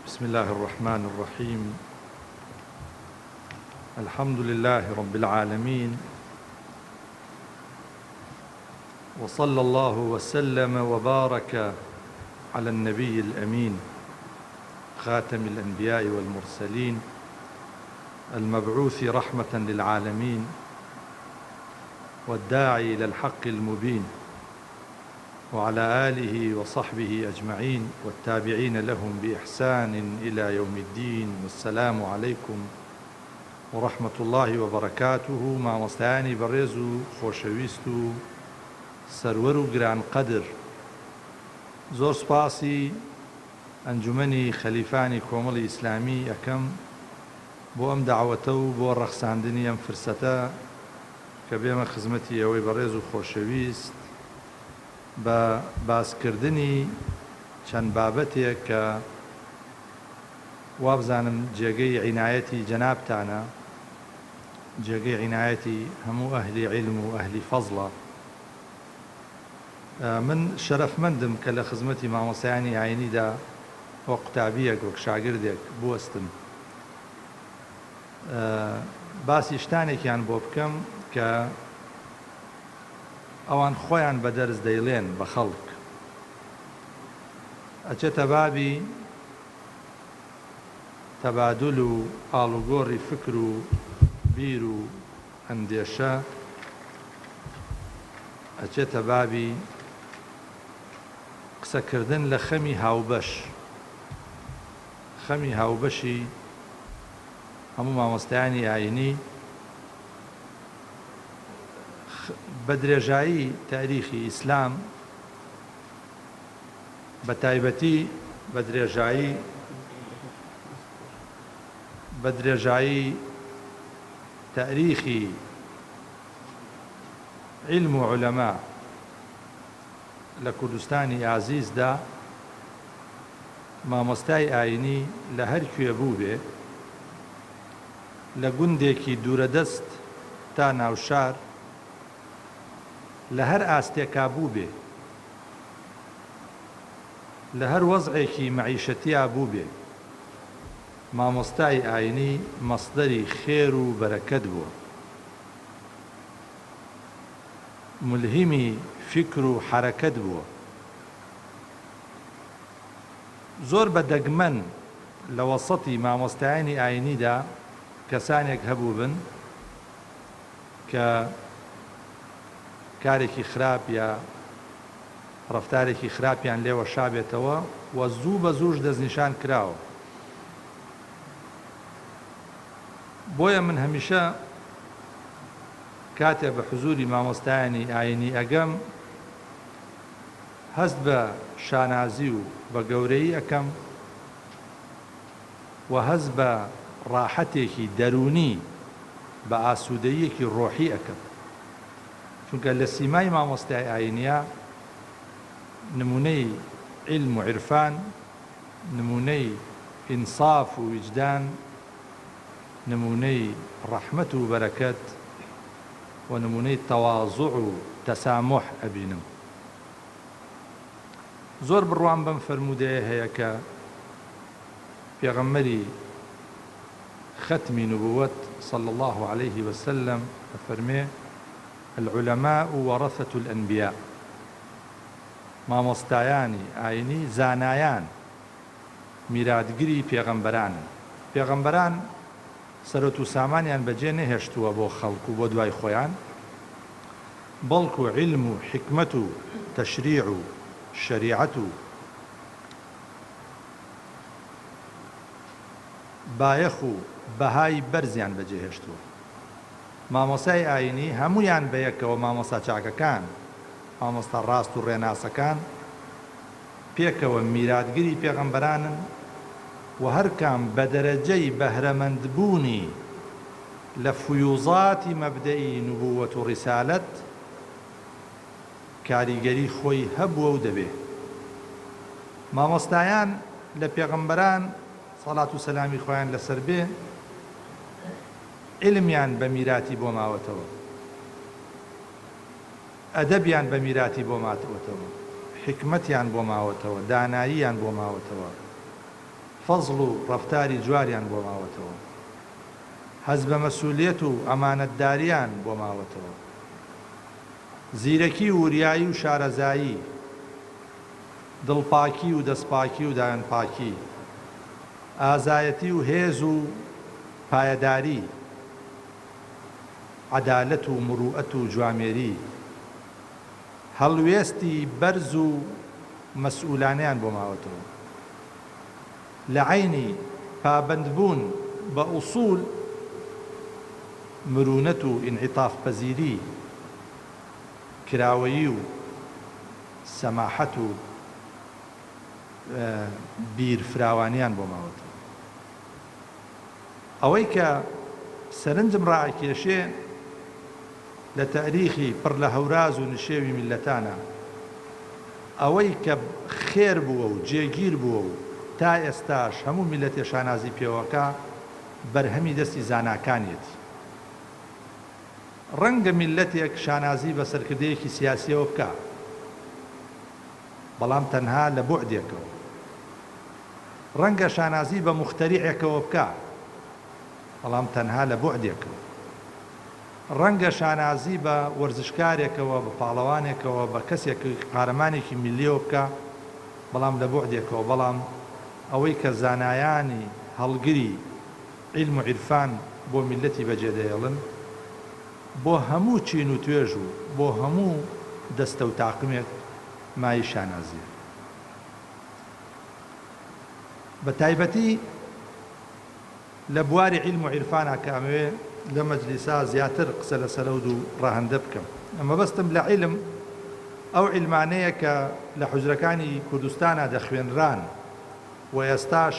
بسم الله الرحمن الرحيم. الحمد لله رب العالمين، وصلى الله وسلم وبارك على النبي الأمين خاتم الأنبياء والمرسلين المبعوث رحمة للعالمين والداعي إلى الحق المبين، وعلى آله وصحبه أجمعين والتابعين لهم بإحسان إلى يوم الدين. والسلام عليكم ورحمة الله وبركاته. مامۆستایانی بەڕێز و خۆشەویست و سەروەر و گران قەدر، زۆر سوپاسی ئەنجومەنی خەلیفانی کۆمەڵی ئیسلامی یەکەم بۆ ئەم داوەتە و بۆ ڕەخساندنی ئەم فرسەتە کە بێمە خزمەتی ئەوەی بەڕێز و خۆشەویست بە باسکردنی چەند بابەتێک کە وابزانم جێگەی عنایەتی جەنابتانە، جێگەی عنایەتی هەموو ئەهلی عیلم و ئەهلی فەزڵە. من شەرەفمەندم کە لە خزمەتی مامۆستایانی ئاینیدا وەک قوتابیەک وەک شاگردێک بوەستم باسی شتانێکیان بۆ بکەم کە ئەوان خۆیان بە دەرز دەیڵێن بە خەڵک، ئەچێتە بابی تەبادل و ئاڵوگۆڕی فکر و بیر و ئەندێشە، ئەچێتە بابی قسەکردن لە خەمی هاوبەش، خەمی هاوبەشی هەموو مامۆستایانی ئاینی بە درێژایی تاریخی ئیسلام، بە تایبەتی بە درێژایی تاریخی علم و علەما لە کوردستانی ئازیزدا، مامۆستای ئاینی لە هەر کوێ بوو بێ، لە گوندێکی دوورەدەست تا ناوشار، لە هەر ئاستێکا بوو بێ، لە هەر وەزعێکی مەعیشەتیا بوو بێ، مامۆستای ئاینی مەصدەری خێر و بەرەکەت بووە، ملهیمی فکر و حەرەکەت بووە. زۆر بە دەگمەن لە وەسەتی مامۆستایانی ئاینیدا کەسانێک هەبوو بن کە کارێکی خراپ یا ڕەفتارێکی خراپیان لێوە شابێتەوە و زوو بە زووش دەستنیشان کراوە. بۆیە من هەمیشە کاتێک بە حوزوری مامۆستایانی ئاینی ئەگەم، هەست بە شانازی و بە گەورەی ئەەکەم و هەست بە ڕاحەتێکی دەرونی بە ئاسوودەیەکی ڕۆحی ئەەکەم، چونکە لە سیمای مامۆستای ئاینیە نمونەی علم و عرفان، نمونەی ئینساف و وجدان، نمونەی ڕەحمەت و بەرەکەت و نمونەی تەواضع و تەسامح ئەبینم. زۆر بڕوان بەم فەرموودەیە هەیە کە پێغەمبەری ختمی نبووەت صلى الله عليه وسلم ئەفەرمێ: العلماء ورثة الأنبياء. مامۆستایانی ئاینی زانایان میراتگری پێغەمبەرانن. پێغەمبەران سەرۆت و سامانیان بەجێ نەهێشتووە بۆ خەڵک و بۆ دوای خۆیان، بەڵکو علم و حکمت و تەشریع و شەریعەت و بایەخ و بەهای بەرزیان بەجێ هێشتووە. مامۆستای ئاینی هەمویان بەیەکەوە مامۆستا چاکەکان، مامۆستا ڕاست و ڕێناسەکان پێکەوە میراتگری پێغەمبەرانن و هەرکام بە دەرەجەی بەهرەمەندبوونی لە فیوزاتی مەبدەئی نبووەت و ڕیسالەت کاریگەری خۆی هەبووە و دەبێ. مامۆستایان لە پێغەمبەران سەڵات و سەلامی خۆیان لەسەر بێ علمیان بە میراتی بۆ ماوەتەوە، ئەدەبیان بە میراتی بۆ ماتەوەتەوە، حکمەتیان بۆ ماوەتەوە، داناییان بۆ ماوەتەوە، فەزڵ و ڕەفتاری جواریان بۆ ماوەتەوە، هەز بە مەسئولیەت و ئەمانەتداریان بۆ ماوەتەوە، زیرەکی و وریایی و شارەزایی، دڵپاکی و دەستپاکی و دایانپاکی، ئازایەتی و هێز و پایەداری، عەدالەت و مروءەت و جوامێری، هەڵوێستی بەرز و مەسئولانەیان بۆ ماوەتەوە، لە عەینی پابەندبوون بە ئوسوول مرونەت و ئینعیتاف پەزیری، کراوەیی و سەماحەت و بیرفراوانیان بۆ ماوەتەوە. ئەوەی کە سەرنجم ڕائەکێشێ لە تاریخی پڕ لە هەوراز و نشێوی میلەتانە، ئەوەی کە خێر بووە و جێگیر بووە و تا ئێستاش هەموو میلەتێ شانازی پێوەکە بەرهەمی دەستی زاناکانیەتی. ڕەنگە میلەتێک شانازی بە سەرکردەیەکی سیاسیەوە بکە، بەڵام تەنها لە بوعدێکەوە. ڕەنگە شانازی بە مختەریعێکەوە بکە، بەڵام تەنها لە بوعدێکەوە. ڕەنگە شانازی بە وەرزشکارێکەوە، بە پاڵەوانێکەوە، بە کەسێک قارەمانێکی میلیەوە بکە، بەڵام لە بوعدێکەوە. بەڵام ئەوەی کە زانایانی هەڵگری عیلم و عیرفان بۆ میلەتی بەجێدەهێڵن، بۆ هەموو چین و توێژ و بۆ هەموو دەستە و تاقمێک مای شانازیە. بە تایبەتی لە بواری عیلم و عیرفانە کە ئەمەوێ لە مەجلیسا زیاتر قسە لەسەر ئەو دوو ڕاهەندە بکەم. ئەمە بەستم لە عیلم ئەو عیلمانەیە کە لە حوجرەکانی کوردستانە دەخوێنران و ئێستاش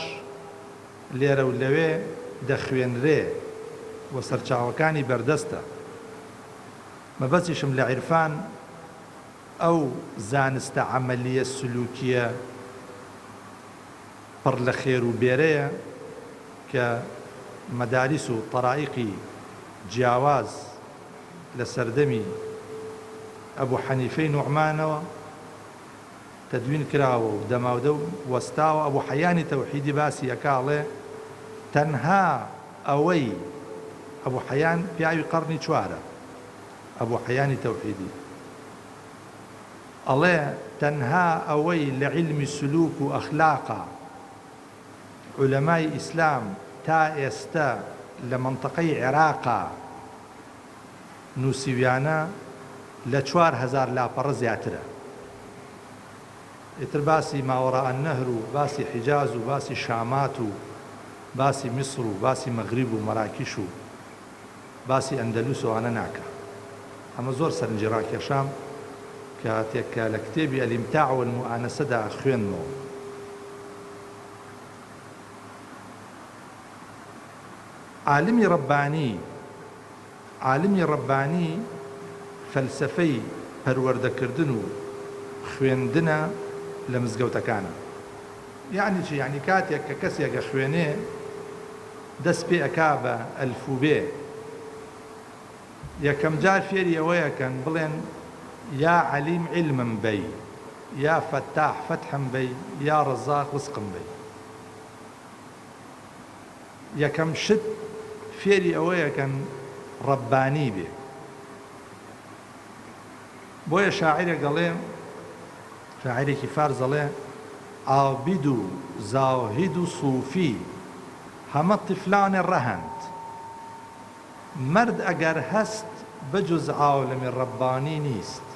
لێرە و لەوێ دەخوێنرێ و سەرچاوەکانی بەردەستە. مەبەستیشم لە عیرفان ئەو زانستە عەمەلیە سلوکیە پڕ لە خێر و بێرەیە کە مەداریس و طەرائیقی جیاواز لە سەردەمی ئەبوو حەنیفەی نوعمانەوە تەدوین کراوە و دەماودە و وەستاوە. ئەبوو حەیانی تەوحیدی باسی ئەکاڵێ تەنها ئەوەی ئەبوو حەیان پیاوی قەرنی چوارە، ئەبوو حەیانی تەوحیدی ئەڵێ تەنها ئەوەی لە عیلمی سلوک و ئەخلاقە عولەمای ئیسلام تا ئێستا لە مەنتەقەی عێراقا نووسیویانە لە 4000 لاپەڕە زیاترە. ئیتر باسی ماوەڕاء النەهر و باسی حیجاز و باسی شامات و باسی میسر و باسی مەغریب و مەراکیش و باسی ئەندەلوس و ئەوانە ناکە. ئەمە زۆر سەرنجی ڕاکێشام کاتێک کە لە کتێبی ئەلیمتاع والمؤانەسەدا خوێنمەوە. عالمی ڕەبانی فەلسەفەی پەروەردەکردن و خوێندنە لە مزگەوتەکانە. یعنی چی؟ یعنی کاتێک کە کەسێکە خوێنێ دەست پێ ئەکا بە ئەلفوبێ، یەکەم جار فێری ئەوەیەکەن بڵێن یا عەلیم عیلمم بەی، یا فەتاح فەتحم بەی، یا ڕەزاق ڕزقم بەی. یەکەم شت فێری ئەوەیەکەن ڕەبانی بێ. بۆیە شاعیرێک دەڵێ، شاعیرێکی فارس دەڵێ عابد و زاهد و سوفی هەمە تفلانێ ڕەهەند، مرد ئەگەر هەست بەجز عالمی ڕەبانی نیست.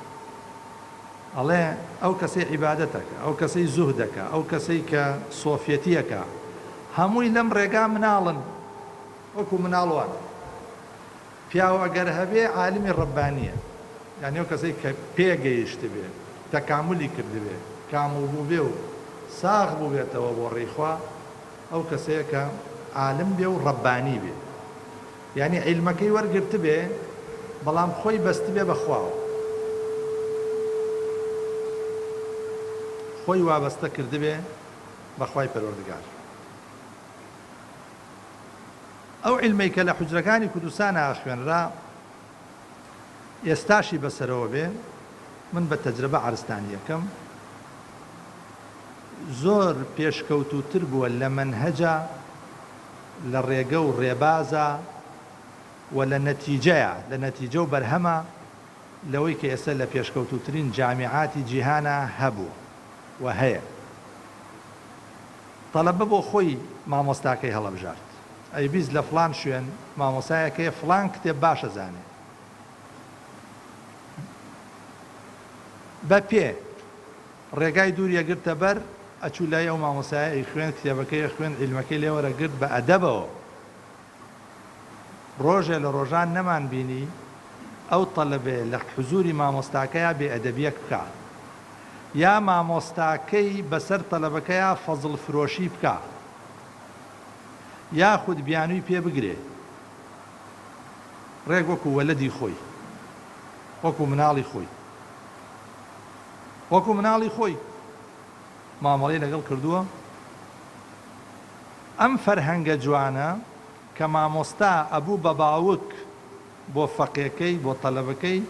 ئەڵێ ئەو کەسەی عیبادەتەکە، ئەو کەسەی زوهدەکە، ئەو کەسەی کە سۆفیەتیەکە، هەمووی لەم ڕێگا مناڵن وەکو مناڵوان. پیاو ئەگەر هەبێ عالمی ڕەبانیە، یعنی ئەو کەسەی کە پێگەیشت بێ، تەکاملی کردبێ، کامل بوو بێ و ساغ بوو بێتەوە بۆ ڕێخوا، ئەو کەسەیە کە عالم بێ و ڕەبانی بێ. یعنی عیلمەکەی وەرگرت بێ بەڵام خۆی بەست بێ بەخواوە، خۆی وابەستە کرد بێ بەخوای پەروەردگار. ئەو عیلمەی کە لە حوجرەکانی کوردستانە خوێنرا ئێستاشی بەسەرەوە بێ، من بە تەجربە عەرزتانی یەکەم زۆر پێشکەوتوتر بووە لە مەنهەجە، لە ڕێگە و ڕێبازە و لە نەتیجە و بەرهەمە لەوەی کە ئێستا لە پێشکەوتوترین جامیعاتی جیهانە هەبوو و هەیە. تەڵەبە بۆ خۆی مامۆستاکەی هەڵەبژارد، ئەی بیست لە فڵان شوێن مامۆستایەکەیە فڵان کتێب باشە زانێ، بە پێ ڕێگای دووریە گرتە بەر ئەچوو لای ئەو مامۆستایە خوێن، کتێبەکەی خوێن، عیلمەکەی لێوەرەگرت بە ئەدەبەوە. ڕۆژێ لە ڕۆژان نەمان بینی ئەو تەڵەبێ لە حزوری مامۆستاکەیە بێ ئەدەبیەک بکە، یا مامۆستاکەی بەسەر تەڵەبەکەیە فەزڵ فرۆشی بکە، یاخود بیانووی پێ بگرێ، ڕێک وەکو وەلەدی خۆی، وەکو مناڵی خۆی، وەکو مناڵی خۆی مامەڵەی لەگەڵ کردووە. ئەم فەرهەنگە جوانە کە مامۆستا ئەبوو بە باوک بۆ فەقێکەی، بۆ تەلەبەکەی،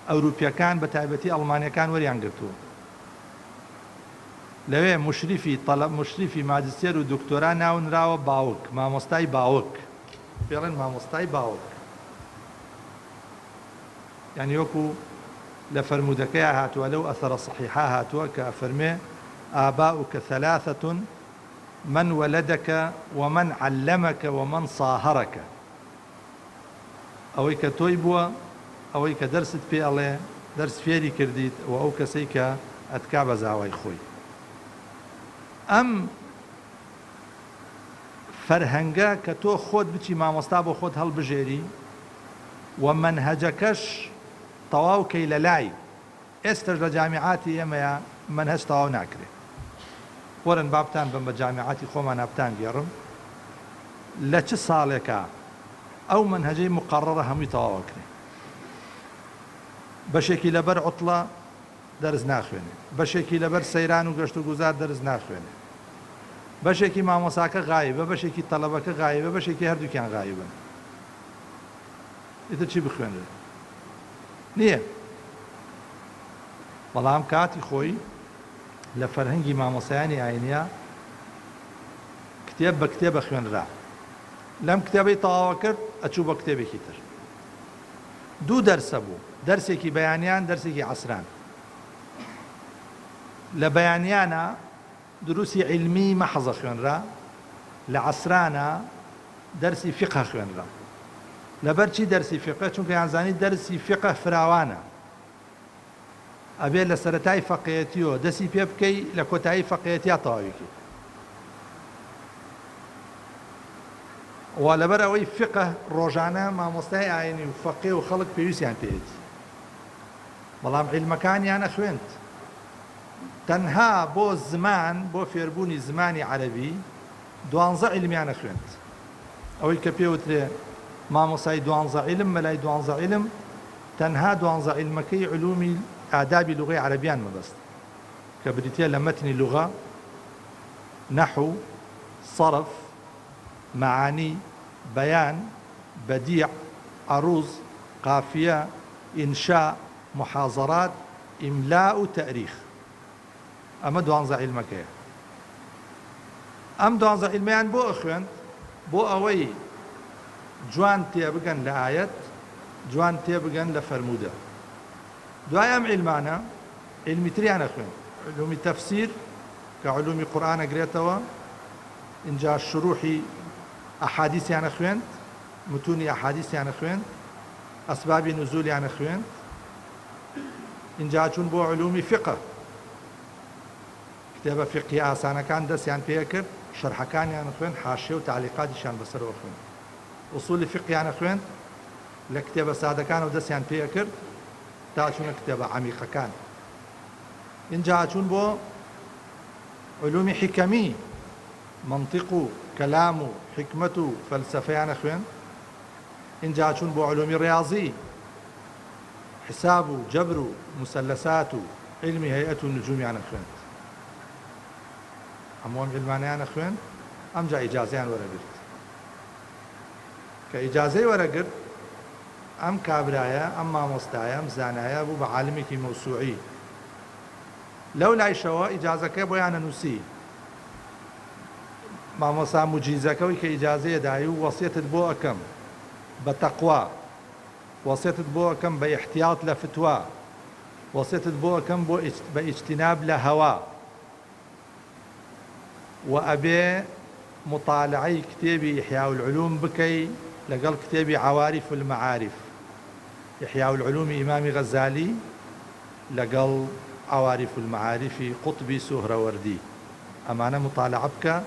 ئەوروپیەکان بە تایبەتی ئەڵمانیەکان وەریان گرتووە. لەوێ مشریفی ماجستێر و دکتۆرا ناونراوە باوک، مامۆستای باوک، پێڵێن مامۆستای باوک، یعنی وەکو لە فەرمودەکەیە هاتووە، لەو ئەثەرە صحیحە هاتووە کە فەرمێ ئاباؤک ثەلاثەة من ولدك ومن علمك ومن صاهرك، ئەوەی کە تۆی بووە، ئەوەی کە دەرست پێ ئەڵێ، دەرس فێری کردیت، و ئەو کەسەی کە ئەتکا بە زاوای خۆی. ئەم فەرهەنگە کە تۆ خۆت بچی مامۆستا بۆ خۆت هەڵبژێری و مەنهەجەکەش تەواو کەی لە لای، ئێستش لە جامیعاتی ئێمەیە مەنهەج تەواو ناکرێت. وەرن بابتان بم بە جامیعاتی خۆمان نابتان گێڕم، لە چ ساڵێکە ئەو مەنهەجەی مقەڕەرە هەمووی تەواو کرێ، بەشێکی لەبەر عوتڵە دەرس ناخوێنێ، بەشێکی لەبەر سەیران و گەشت و گوزار دەرس ناخوێنێ، بەشێکی مامۆساکە غایبە، بەشێکی تەڵەبەکە غایبە، بەشێکی هەردووکیان غایبن. ئیتر چی بخوێنێت؟ نییە. بەڵام کاتی خۆی لە فەرهەنگی مامۆسایانی ئاینیە کتێب بە کتێبە خوێنرا، لەم کتێبەی تەواوە کرد ئەچوو بە کتێبێکی تر. دوو دەرسە بوو، دەرسێکی بەیانیان، دەرسێکی عەسران. لە بەیانیانە دروسی عیلمی مەحەزە خوێنرا، لە عەسرانە دەرسی فیقه خوێنرا. لەبەر چی دەرسی فیقه؟ چونکە یانزانی دەرسی فیقه فراوانە، ئەبێ لە سەرەتای فەقێتیەوە دەستی پێ بکەی، لە کۆتایی فەقێتیا تەواویکی. وا لەبەر ئەوەی فقه ڕۆژانە مامۆستای ئاینی و فەقێ و خەڵک پێویستیان پێێتی، بەڵام عیلمەکانیان نەخوێند. تەنها بۆ زمان، بۆ فێربوونی زمانی عەرەبی 12 عیلمیان نەخوێند. ئەوەی کە پێوترێ مامۆستای 12 عیلم، مەلای 12 عیلم، تەنها 12 عیلمەکەی علومی ئادابی لوغەی عەرەبیان مەبەست، کە بریتە لە مەتنی لوغە، نەحو، صەرف، معانی، بەیان، بەدیع، عەروض، قافیە، ئینشا، محاضەرات، ئیملا و تەریخ. ئەمە 12 عیلمەکەیە. ئەم 12 عیلمەیان بۆ ئەخوێند؟ بۆ ئەوەی جوان تێبگەن لە ئایەت، جوان تێبگەن لە فەرمودە. دوای ئەم عیلمانە عیلمی تریان ئەخوێن، علومی تەفسیر کە علومی قورئان ئەگرێتەوە، اینجا شروحی ئەحادیثیان ئەخوێند، متونی ئەحادیثیان ئەخوێند، ئەسبابی نزولیان ئەخوێند. اینجا چوون بۆ علومی فقه، کتێبە فقهی ئاسانەکان دەستیان پێ کرد، شەرحەکانیان ئەخوێند، حاشیە و تعلیقاتیشان بەسەرەوە خوێند. ئوسولی فقهیان ئەخوێند، لە کتێبە سادەکان و دەستیان پێ کرد تا چوونە کتێبە عەمیقەکان. اینجا چوون بۆ علومی حکەمی، منطق و کەلام و حکمت و فەلسەفەیان ئەخوێند. اینجا چوون بۆ علومی ڕیاضی، حساب و جەبر و مسەلەسات و علمی هەیئەت و نجومیان ئەخوێند. هەموو ئەم عیلمانەیان ئەخوێند. ئەمجا ئیجازەیان وەرەگرت. کە ئیجازەی وەرەگرت، ئەم کابرایە، ئەم مامۆستایە، ئەم زانایە بوو بە عالمێکی مەوسوعی. لەو لایشەوە ئیجازەکە بۆیانە نووسی مامۆسا موجیزەکەوی کە ئیجازەیە دای و وەسیەتت بۆ ئەەکەم بە تەقوا، وەسیەتت بۆ ئەەکەم بە ئیحتیاط لە فتووە، وەسیەتت بۆ ئەەکەم بە ئیجتیناب لە هەوا، و ئەبێ مطالعەی کتێبی ئیحیا العلوم بکەی لەگەڵ کتێبی عوارف المعارف، ئیحیا العلومی ئیمامی غەزالی لەگەڵ عوارف المعارفی قوتبی سوهرەوەردی، ئەمانە مطالعە بکە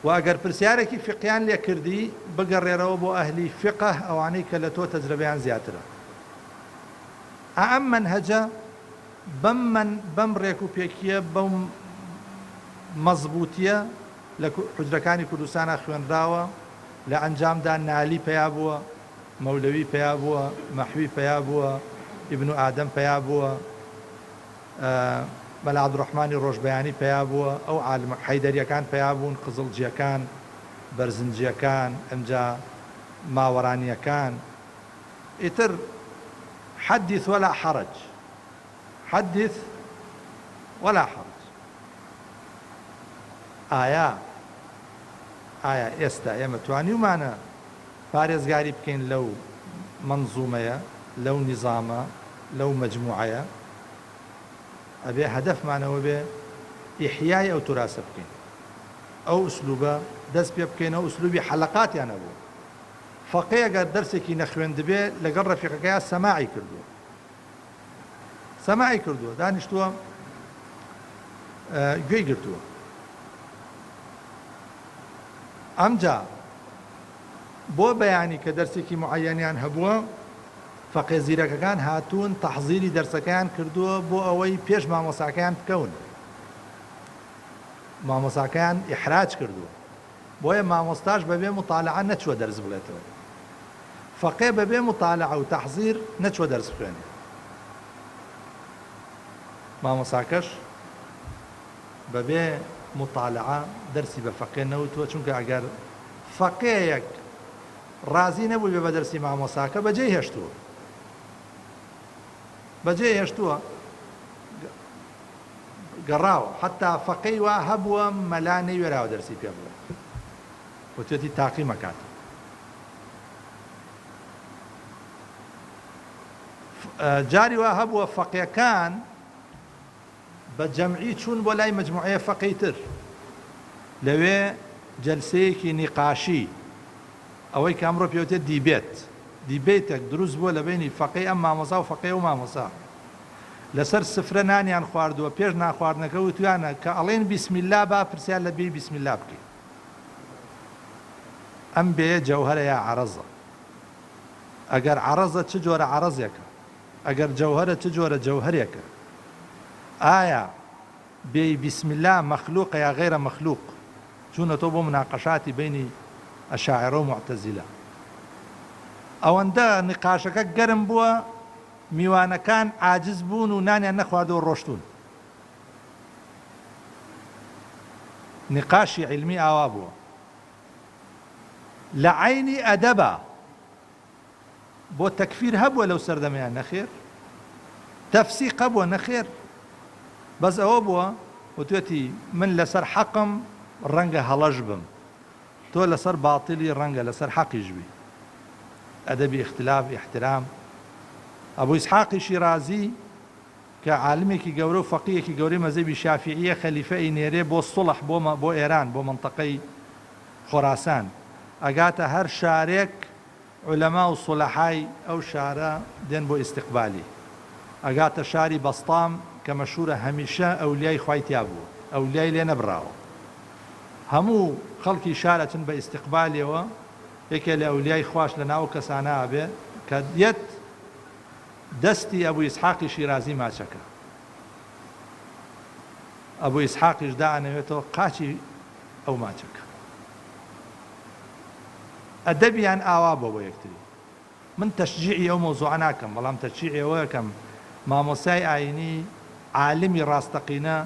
و ئەگەر پرسیارێکی فقیان لێ کردی بگەڕێرەوە بۆ ئەهلی فقه ئەوانەی کە لە تۆ تەجربەیان زیاترە. ئەم منهەجە بەم ڕێک و پێکیە بەم مەزبوطیە لە حوجرەکانی کوردستانە خوێنراوە، لە ئەنجامدا نالی پیا بووە، مەولەوی پیا بووە، مەحوی پیا بووە، ئیبن ئادەم پیا بووە، مەلا عەبدوڕەحمانی ڕۆژبەیانی پیا بووە، ئەو عالمە حەیدەریەکان پیا بوون، قزڵجیەکان، بەرزنجیەکان، ئەمجا ماوەڕانیەکان. ئیتر حدث ولا حرج، حدث ولا حرج. ئایا ئێستا ئێمە توانیومانە پارێزگاری بکەین لەو منزومەیە، لەو نیزامە، لەو مەجموعەیە؟ ئەبێ هەدەفمانەوە بێ ئیحیای ئەو توراسە بکەین، ئەو ئوسلوبە دەست پێ بکەینەوە، ئوسلوبی حەلەقاتیانە بوو. فەقێ ئەگەر دەرسێکی نەخوێند دەبێ لەگەڵ ڕەفیقەکەیان سەماعی کردووە، سەماعی کردووە، دانیشتووە گوێی گرتووە. ئەمجا بۆ بەیانی کە دەرسێکی معەیەنیان هەبووە، فەقێ زیرەکەکان هاتوون تەحزیری دەرسەکەیان کردووە بۆ ئەوەی پێش مامۆساکەیان بکەون، مامۆساکەیان ئیحراج کردووە، بۆیە مامۆستاش بەبێ مطالعە نەچووە دەرس بڵێتەوە، فەقێ بەبێ مطالعە و تەحزیر نەچووە دەرس بخوێنێ، مامۆساکەش بەبێ مطالعە دەرسی بە فەقێ نەوتووە، چونکە ئەگەر فەقێیەک ڕازی نەبوو بێ بە دەرسی مامۆساکە بەجێی هێشتووە، بەجێی هێشتووە، گەڕاوە، حتا فەقەی وا هەبووە مەلا نەیوێراوە دەرسی پێ بڵێ، وتێتی تاقی مەکاتە. جاری وا هەبووە فەقیەکان بە جەمعی چوون بۆ لای مەجموعەیە فەقەی تر، لەوێ جەلسەیەکی نیقاشی، ئەوەی کە ئەمڕۆ پێوتێت دیبێتێک دروست بووە لە بینی فەقەی ئەم مامۆسا و فەقەی و مامۆسا، لەسەر سفرە نانیان خواردووە، پێش ناخواردنەکە وتویانە کە ئەڵێن بیسمیلا با پرسیار لە بێ بیسمیلا بکەین، ئەم بێ جەوهەرە یا عەرەزە، ئەگەر عەرەزە چ جۆرە عەرەزێکە، ئەگەر جەوهەرە چ جۆرە جەوهەرێکە، ئایا بێ بیسمیلا مەخلوقە یا غەیرە مەخلوق؟ چوونەتەوە بۆ مناقەشاتی بینی ئەشاعیرە و موعتەزیلە، ئەوەندە نقاشەکە گەرم بووە میوانەکان عاجز بوون و نانیان نەخواردەوە ڕۆشتون. نقاشی علمی ئاوا بووە، لە عینی ئەدەبە، بۆ تەکفیر هەبووە لەو سەردەمەیان نەخێر، تەفسیق هەبووە نەخێر، بەس ئەوە بووە وتوێتی من لەسەر حەقم ڕەنگە هەڵەش بم، تۆ لەسەر باتیلی ڕەنگە لەسەر حەقیش بی. ئەدەبی اختلاف احترام. ئەبوو ئیسحاقی شیرازی کە عالمێکی گەورە و فەقیهێکی گەورەی مەذهبی شافعیە خەلیفەی نێرێ بۆ سوڵح بۆ ئێران، بۆ منتەقەی خۆراسان، ئەگاتە هەر شارێک عولەما و سوڵەحای ئەو شارە دێن بۆ ئیستیقبالی، ئەگاتە شاری بەستام کە مەشهورە هەمیشە ئەولیای خوای تیا بوو، ئەولیای لێ نەبراوە، هەموو خەڵکی شارە چن بە ئیستیقبالیەوە، یەکێ لە ئەولیای خوش لە ناو کەسانە ئابێ کە دێت دەستی ئەبوو ئیسحاقی شیرازی ماچەکە، ئەبوو ئیسحاقیش دائەنەوێتەوە قاچی ئەو ماچەکە. ئەدەبیان ئاوا بۆ یەکتری. من تەشجیعی ئەو مۆزوعە ناکەم، بەڵام تەشجیعی ئەوە یەکەم مامۆسای ئاینی عالمی ڕاستەقینە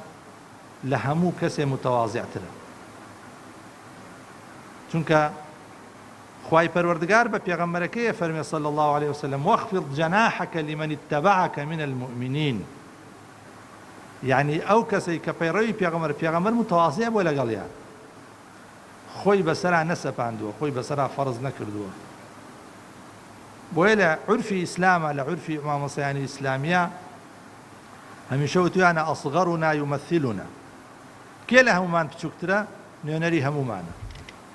لە هەموو کەسێ متەواضیعترە، چونکە خوای پەروەردگار بە پێغەمبەرەکەیە فەرمێ صلی الله عليه وسلم واخفض جناحك لمن اتبعك من المؤمنين، یعنی ئەو کەسەی کە پەیڕەوی پێغەمبەر متەواضیع بووە لەگەڵیان، خۆی بەسەرا نەسەپاندووە، خۆی بەسەرا فەرز نەکردووە. بۆیە لە عورفی ئیسلامە، لە عورفی مامۆسایانی ئیسلامیە هەمیشە وتویانە ئەصغەڕنا یومەثیلونا، کێ لە هەمومان بچووکترە؟ نوێنەری هەمومانە.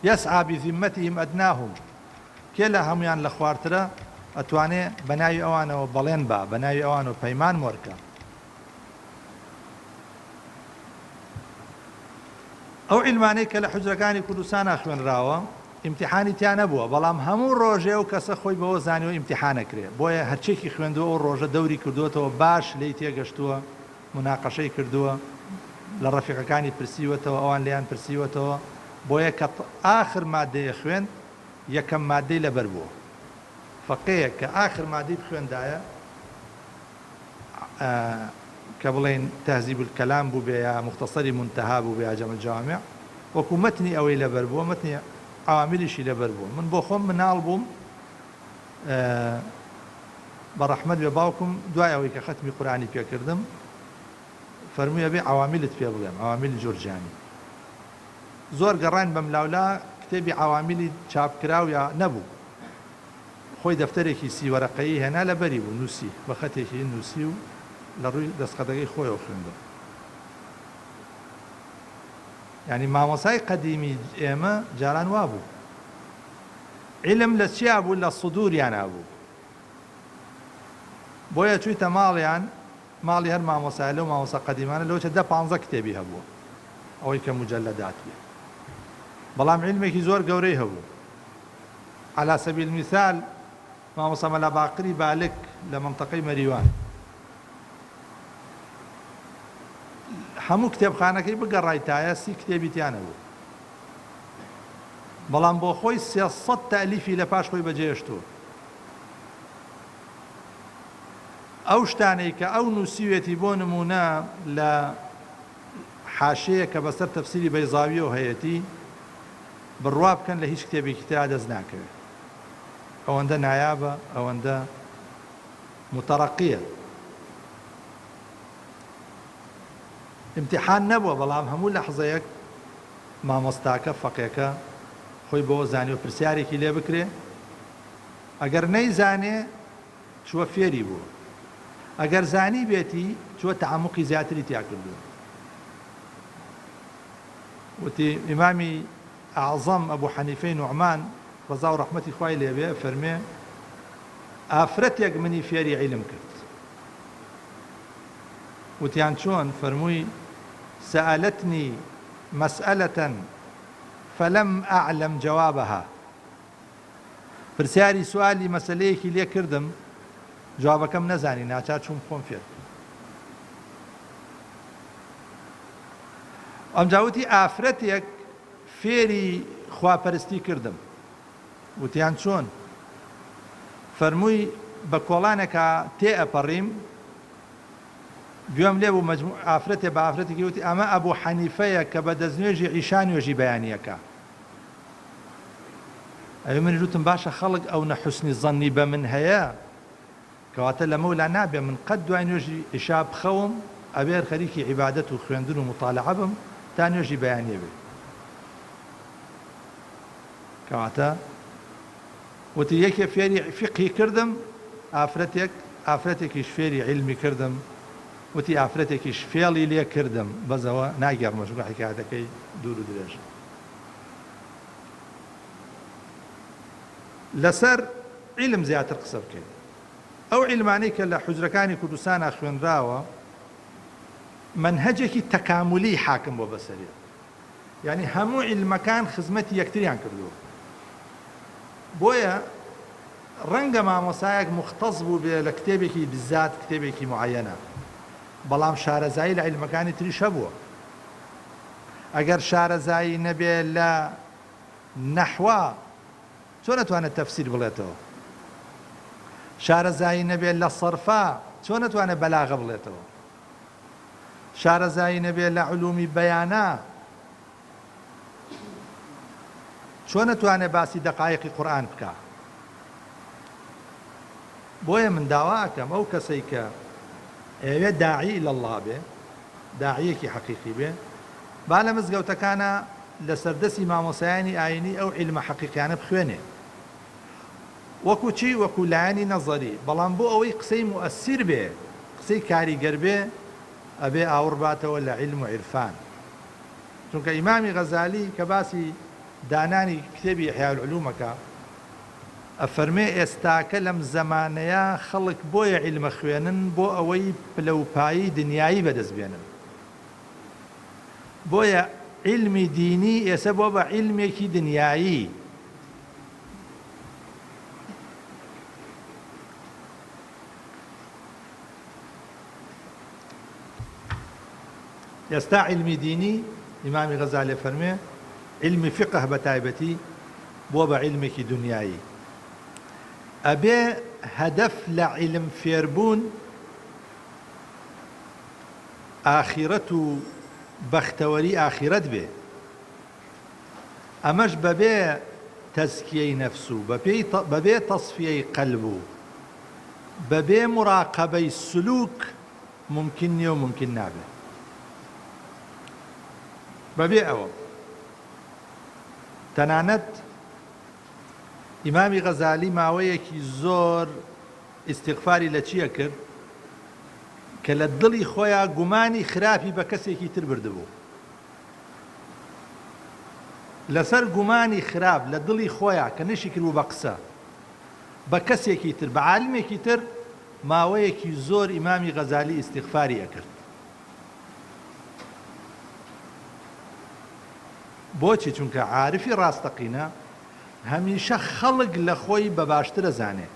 یەسعا بذمەتیهم ئەدناهم، کێ لە هەمویان لە خوارترە؟ ئەتوانێ بە ناوی ئەوانەوە بەڵێن بە، بە ناوی ئەوانەوە پەیمان وەرکە. ئەو عیلمانەی کە لە حوجرەکانی کوردستانە خوێنراوە ئیمتیحانی تیا نەبووە، بەڵام هەموو ڕۆژێ و کەسە خۆی بەوە زانیوە ئیمتیحانەکرێ. بۆیە هەرچێکی خوێندووە ئەو ڕۆژە دەوری کردووەتەوە، باش لی تێگەشتووە، مناقەشەی کردووە، لە ڕەفیقەکانی پرسیوەتەوە، ئەوان لیان پرسیوەتەوە. بۆیە کە ئاخر مادەیە خوێن یەکەم مادەی لەبەر بووە. فەقەیە کە ئاخر مادەی بخوێندایە کە بڵێن تەهذیب الکەلام بوو بێ یا مختصری منتەها بوو بێ یا جەمع الجوامع، وەکو مەتنی ئەوەی لەبەر بووە، مەتنی عواملیشی لەبەر بووە. من بۆ خۆم مناڵ بووم بە ڕەحمەت بێ باوکم دوای ئەوەی کە خەتمی قورئانی پێکردم فەرموویە بێ عواملت پێ بڵێم، عواملی جورجانی. زۆر گەڕان بەم لاولا کتێبی عواملی چاپکراو یا نەبوو، خۆی دەفتەرێکی سی وەرەقەیی هێنا لەبەری بوو، نووسی بە خەتێکی نووسی و لە ڕووی دەستخەتەکەی خۆیەوە خوێندە. یعنی مامۆسای قەدیمی ئێمە جاران وا بوو عیلم لە چیا بوو؟ لە سودوریان هەبوو. بۆیە چوویتە ماڵیان، ماڵی هەر مامۆسای لەو مامۆسا قەدیمانە لەوچە 10-15 کتێبی هەبووە ئەوەی کە مجەلەدات بێ، بەڵام عیلمێکی زۆر گەورەی هەبوو. على سبيل المثال مامۆسا مەلا باقری بالک لە منطقەی مەریوان هەموو کتێبخانەکەی بگەڕایتایە 30 کتێبی تیانە بوو، بەڵام بۆ خۆی 300 تەلیفی لە پاش خۆی بەجێهێشتووە. ئەو شتانەی کە ئەو نووسیوێتی بۆ نمونە لە حاشەیە کە بەسەر تەفسیری بەیزاویەوە هەیەتی بڕوا بکەن لە هیچ کتێبێکی ترا دەست ناکەوێت. ئەوەندە نایابە، ئەوەندە متەڕەقیە. امتحان نەبووە، بەڵام هەموو لەحزەیەک مامۆستاکە فەقێکە خۆی بۆ زانیوە پرسیارێکی لێ بکرێ، ئەگەر نەیزانێ چووە فێری بووە، ئەگەر زانی بێتی چووە تەعەمقی زیاتری تیا کردووە. وتی ئیمامی ئەعزەم ئەبوو حەنیفەی نوعمان ڕەزا و ڕەحمەتی خوای لێبێ فەرمێ ئافرەتێک منی فێری عیلم کرد. وتیان چۆن؟ فەرمووی سەئەلەتنی مەسئەلەتەن فەلەم ئەعلەم جەوابەها، پرسیاری سوالی مەسەلەیەکی لێ کردم جوابەکەم نەزانی، ناچار چووم خۆم فێر. ئەمجاوتی ئافرەتێک فێری خواپەرستی کردم. وتیان چۆن؟ فەرمووی بە کۆڵانێکە تێ ئەپەڕیم گوێم لێ بوو ئافرەتێ بە ئافرەتێکی وتی ئەمە ئەبوو حەنیفەیە کە بە دەستنوێژی عیشا نوێژی بەیانیەکە. ئەوێ من ژوتم باشە خەڵک ئەو نەحوسنی زەنی بە من هەیە کەواتە لە مەولا نابێ من قەت دوای نوێژی عیشا بخەوم ئەبێر خەریکی عیبادەت و خوێندن و مطالعە بم تا نوێژی بەیانیە بێ. کەواتە وتی یەکێ فێری فقهی کردم، ئافرەتێکیش فێری عیلمی کردم، وتی ئافرەتێکیش فێڵی لێ کردم. بەزەوە ناگەڕمە چونکە حکایەتەکەی دوور و درێژە. لەسەر عیلم زیاتر قسە بکەین. ئەو عیلمانەی کە لە حوجرەکانی کوردستانە خوێنراوە منهەجێکی تەکاملی حاکم بۆ بەسەریە، یعنی هەموو عیلمەکان خزمەتی یەکتریان کردووە. بۆیە ڕەنگە مامۆسایەک مختص بوو بێ لە کتێبێکی بزات کتێبێکی معەنە، بەڵام شارەزایی لە عیلمەکانی تریش هەبووە. ئەگەر شارەزایی نەبێ لە نەحوا چۆن نەتوانێت تەفسیر بڵێتەوە؟ شارەزایی نەبێت لە سەرفا چۆن نەتوانێت بەلاغە بڵێتەوە؟ شارەزایی نەبێت لە علومی بەیانە چۆن نەتوانێت باسی دەقایقی قورئان بکە؟ بۆیە من داوا ئەکەم ئەو کەسەی کە ئەوێ داعی ئیلەڵڵا بێ داعیەکی حەقیقی بێ با لە مزگەوتەکانە لە سەردەسی مامۆسایانی ئاینی ئەو عیلمە حەقیقیانە بخوێنێ وەکو چی وەکو لایەنی نەزەری بەڵام بۆ ئەوەی قسەی مؤثر بێ قسەی کاریگەر بێ ئەبێ ئاور باتەوە لە عیلم و عیرفان چونکە ئیمامی غەزالی کە باسی دانانی کتێبی ئیحیا العولومەکە ئەفەرمێ ئێستاکە لەم زەمانەیە خەڵک بۆیە عیلمە خوێنن بۆ ئەوەی پلەپایی دنیایی بەدەستبێنن بۆیە عیلمی دینی ئێستا بۆ بە عیلمێکی دنیایی ئێستا عیلمی دینی ئیمامی غەزالی فەرمێ عیلمی فقه بە تایبەتی بۆ بە عیلمێکی دنیایی ئەبێ هەدەف لە عیلم فێربوون ئاخیرەت و بەختەوەری ئاخیرەت بێ ئەمەش بەبێ تەزکیەی نەفس و بەبێ تەصفیەی قەلب و بەبێ مراقەبەی سلوک ممکن نییە و ممکن نابێت بەبێ ئەوە تەنانەت ئیمامی غەزالی ماوەیەکی زۆر ئیستیغفاری لە چییە کرد کە لە دڵی خۆیان گومانی خراپی بە کەسێکی تر بردبوو لەسەر گومانی خراپ لە دڵی خۆیان کە نشی کردبوو بە قسە بە کەسێکی تر بە عالمێکی تر ماوەیەکی زۆر ئیمامی غەزالی ئیستیغفاری ئەکرد بۆچی چونکە عارفی ڕاستەقینە هەمیشە خەڵک لە خۆی بە باشترە زانێ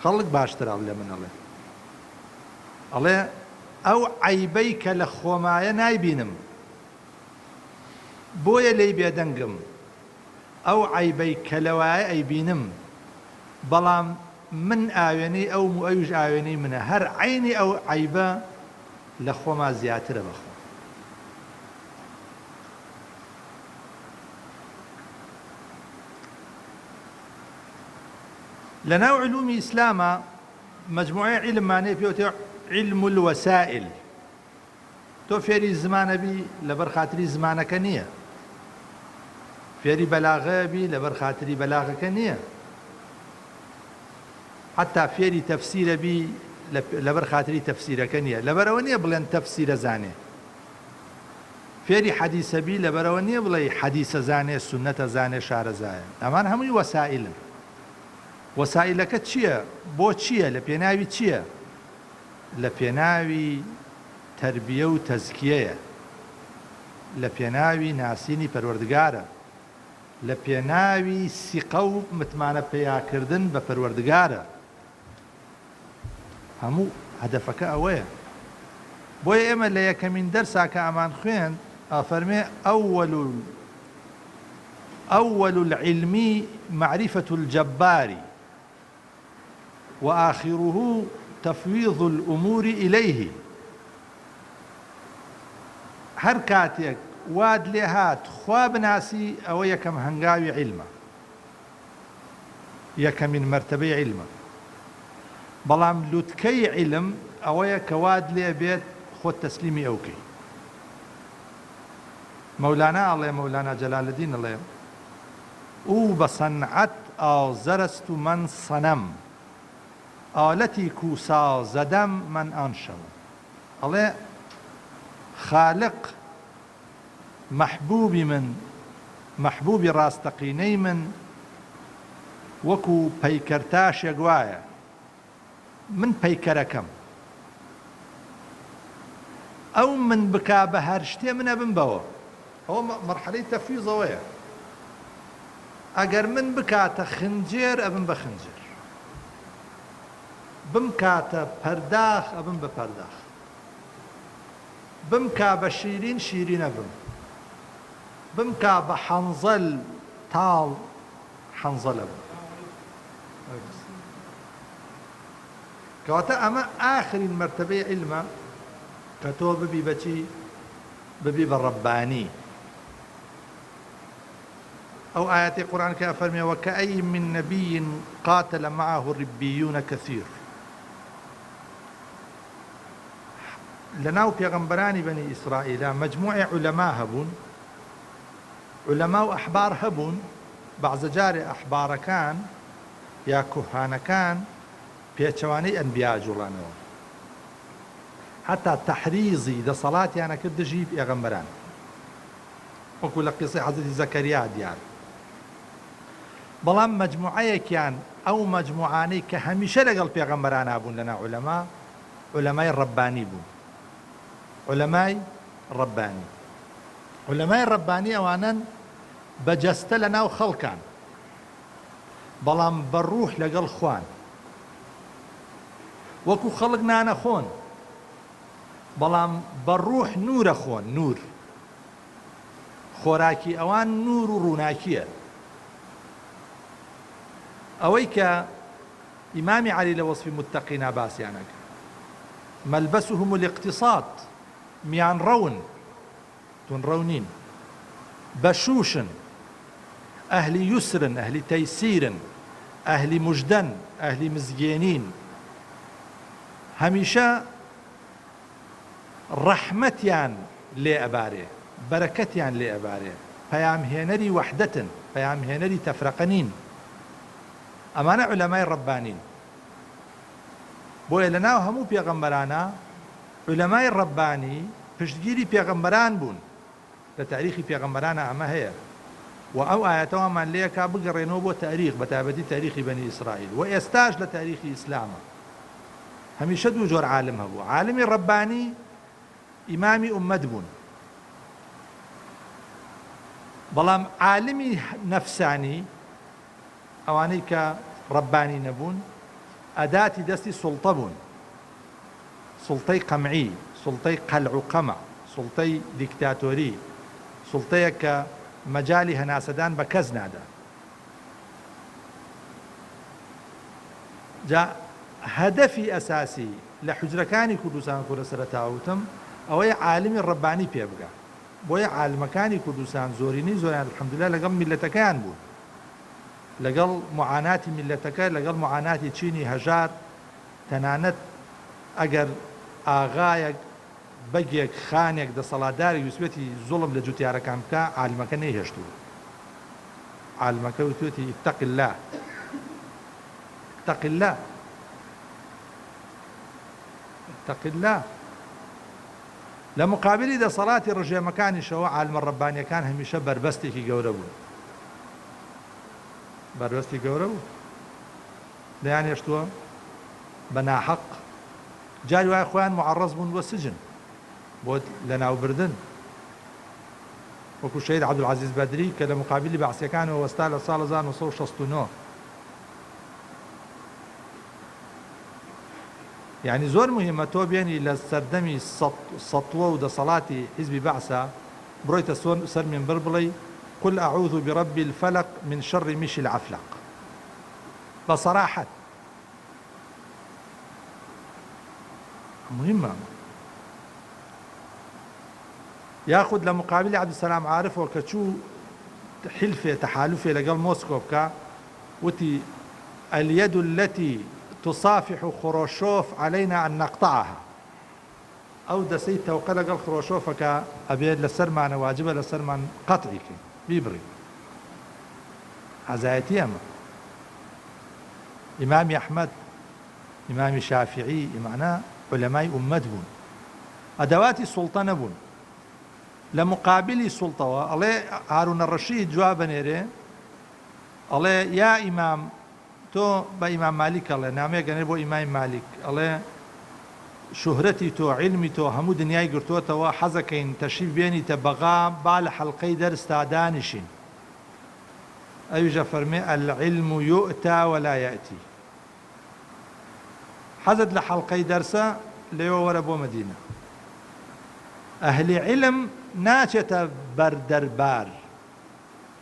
خەڵک باشترە لە من ئەڵێ ئەو عەیبەی کە لە خۆمایە نایبینم بۆیە لێی بێدەنگم ئەو عەیبەی کە لەوایە ئەیبینم بەڵام من ئاوێنەی ئەوم و ئەویش ئاوێنەی منە هەر عەینی ئەو عەیبە لە خۆما زیاترە بەخۆ لەناو علومی ئیسلامە مجموعەی عیلمانەیە پێوتێ علم الوسائل تۆ فێری زمانە بی لەبەر خاتری زمانەکە نییە فێری بەلاغە بی لەبەر خاتری بەلاغەکە نییە حتا فێری تەفسیرە بی لەبەر خاتری تەفسیرەکە نییە لەبەرەوە نییە بڵێن تەفسیرە زانێ فێری حەدیسە بی لەبەرەوە نییە بڵێ حەدیسە زانێ سونەتە زانێ شارەزایە ئەمان هەمووی وەسائلن وەسائلەکە چییە بۆ چییە لە پێناوی چییە لە پێناوی تەربیە و تەزکیەیە لە پێناوی ناسینی پەروەردگارە لە پێناوی سیقە و متمانە پێیاکردن بە پەروەردگارە هەموو هەدەفەکە ئەوەیە بۆیە ئێمە لە یەکەمین دەرسا کە ئەمان خوێن ئەفەرمێ أول العلم معرفة الجبار وآخره تفويض الأمور إليه هەر کاتێک واد لێ هات خوا بناسی ئەوە یەکەم هەنگاوی عیلمە یەکەمین مەرتەبەی عیلمە بەڵام لوتکەی عیلم ئەوەیە کە واد لێ بێت خۆت تەسلیمی ئەوکەی مەولانا ئەڵێ مەولانا جەلالەدین ئەڵێ او بصنعت آزرست من صنم آلتی کو سازدم من آن شوم ئەڵێ خالق محبوبی من محبوبی ڕاستەقینەی من وەکو پەیکەرتاشێک وایە من پەیکەرەکەم ئەو من بکا بە هەر شتێ منە بم بەوە ئەوە مەرحەلەی تەفویضەوەیە ئەگەر من بکاتە خنجێر ئەبم بە خنجێر بمکاتە پەرداخ ئەبم بە پەرداخ بمکا بە شیرین شیرینە بمکا بە حەنزەل تاڵ حەنزەلە بم کەواتە ئەمە ئاخرین مەرتەبەی عیلمە کە تۆ ببی بەچی ببی بە ڕەبانی أو آيات القرآن كأفرمي وكأي من نبي قاتل معه ربيون كثير لەناو پێغەمبەرانی بەنی ئیسرائیلە مەجموعی عولەما هەبوون، عولەما و ئەحبار هەبوون. بەعزە جارێ ئەحبارەکان یا کوهانەکان پێچەوانەی ئەنبیا جوڵانەوە، حتا تەحریزی دەسەڵاتیانە کرد دژی پێغەمبەران، وەکو لە قیسەی حەزرەتی زەکەریا دیار. بەڵام مەجموعەیەکیان ئەو مەجموعانەی کە هەمیشە لەگەڵ پێغەمبەران بوون لەناو عولەما، عولەمای ڕەبانی بوون. عولەمای ڕەبانی، عولەمای ڕەبانی ئەوانن بەجەستە لەناو خەڵکان، بەڵام بەڕوح لەگەڵ خوان، وەکو خەڵک نانە خۆن، بەڵام بەڕوح نورە خۆن. نور خۆراکی ئەوان نور و ڕووناکیە. ئەوەی کە ئیمامی عەلی لە وەصفی متەقینا باسییانەکە، مەلبەسهم الاقتصاد، میان ڕەون، تون ڕەونین، بەشوشن، ئەهلی یوسرن، ئەهلی تەیسیرن، ئەهلی موژدەن، ئەهلی مزگێنین، هەمیشە ڕەحمەتیان لێ ئەبارێ، بەرەکەتیان لێ ئەبارێ، پەیامهێنەری وەحدەتن، پەیامهێنەری تەفرەقە نین. ئەمانە عولەمای ڕەبانین. بۆیە لەناو هەموو پێغەمبەرانە عولەمای ڕەبانی پشتگیری پێغەمبەران بوون. لە تاریخی پێغەمبەرانە ئەمە هەیە، و ئەو ئاەتەوەمان لێ کا بگەڕێنەوە بۆ تاریخ، بە تایبەتی تاریخی بەنی ئیسرائیل و ئێستاش لە تاریخی ئیسلامە. هەمیشە دوو جۆر عالم هەبوو. عالمی ڕەبانی ئیمامی ئومەت بوون، بەڵام عالمی نەفسانی ئەوانەی کە ڕەبانی نەبوون ئەداتی دەستی سوڵتە بوون، سوڵتەی قەمعی، سوڵتەی قەلع و قەمع، سوڵتەی دیکتاتۆری، سوڵتەیە کە مەجالی هەناسەدان بە کەس نادا. جا هەدەفی ئەساسی لە حوجرەکانی کوردستان کورە سەرەتاوتم ئەوەی عالمی ڕەبانی پێ بگا. بۆیە عالمەکانی کوردستان زۆرینەی زۆریان الحەمدوللا لەگەڵ میلەتەکەیان بوون، لەگەڵ معاناتی میلەتەکە، لەگەڵ معاناتی چینی هەژار. تەنانەت ئەگەر ئاغایەک بەگێک خانێک دەسەڵاتداری ویسوێتی زوڵم لە جوتیارەکان بکە، عالمەکە نەیهێشتووە. عالمەکە وتوێتی اتق الله، اتق الله، اتق الله. لە مقابلی دەسەڵاتی ڕژێمەکانیشەوە عالمە ڕەبانیەکان هەمیشە بەربەستێکی گەورە بوون، بەربەستی گەورە بوو، دەیان هێشتووە بە ناحەق. جاری وایە خۆیان معەڕەز بوون بۆ سجن، بۆ لەناوبردن، وەکو شەهید عەبدولعەزیز بەدری کە لە مقابلی بەعسیەکانەوە وەستا لە ساڵ 1969. یعنی زۆر مهمە تۆ بێنی لە سەردەمی سەطوە و دەسەڵاتی حیزبی بەعسە بڕۆیتە سەر مینبەر بڵێی قل أعوذ برب الفلق من شر مش العفلق، بصراحة مهمة. ياخذ لمقابل عبد السلام عارف وكتشو حلفة تحالفة لقال موسكوفكا وتي اليد التي تصافح خروشوف علينا أن نقطعها، أو دسيت وقال قال خروشوفك أبيد لسرمان واجبة لسرمان قطعك بيبري عزايتي أما إمام أحمد، إمام شافعي، معناه علماء أمت بون، أدوات السلطنة بون. لمقابل سلطة الله هارون الرشيد جوابا نيري الله يا إمام تو بإمام مالك الله نامي قال بو إمام مالك الله شهرتي تو علمي تو همو دنياي قرتو تو حزكين تشريف بيني تبغى بال حلقي درس تادانشين أيوجا فرمي العلم يؤتى ولا يأتي. حزد لحلقي درسة ليو ورا بو مدينة أهل علم ناچێتە بەر دەربار،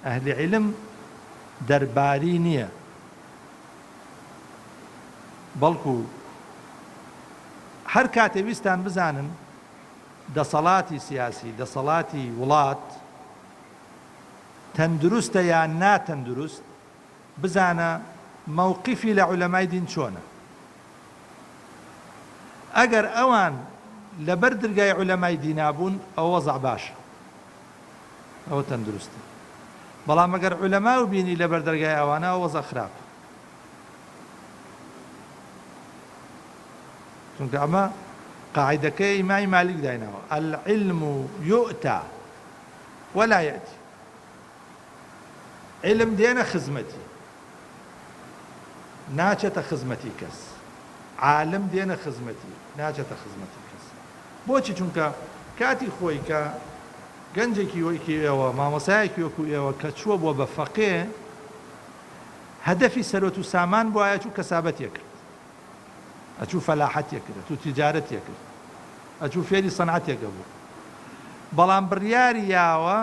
ئەهلی عیلم دەرباری نییە، بەڵکو هەر کاتێ ویستان بزانن دەسەڵاتی سیاسی، دەسەڵاتی وڵات تەندروستە یان ناتەندروست، بزانە مووقیفی لە عولەمای دین چۆنە. ئەگەر ئەوان لەبەر دەرگای عولەمای دینابوون ئەوە وەزع باشە، ئەوە تەندروستە. بەڵام ئەگەر عولەما و بینی لەبەر دەرگای ئەوانە ئەوە وەزع خراپە، چونکە ئەمە قاعیدەکەی ئیمامی مالیک دایناوە، العلم يؤتى ولا يأتي. علم دێنە خزمەتی، ناچێتە خزمەتی کەس، عالم دێنە خزمەتی، ناچێتە خزمەتی کەس. بۆچی؟ چونکە کاتی خۆی کە گەنجێکی وەکی ئێوە، مامۆسایەکی وەکو ئێوە کە چووە بۆ بە فەقێ، هەدەفی سەرۆت و سامان بۆ ئاچوو کەسابەتیە کرد، ئەچوو فەلاحەتیە کرد، ئەچوو تیجارەتیە کرد، ئەچوو فێری سەنعەتێکە بوو. بەڵام بڕیاری یاوە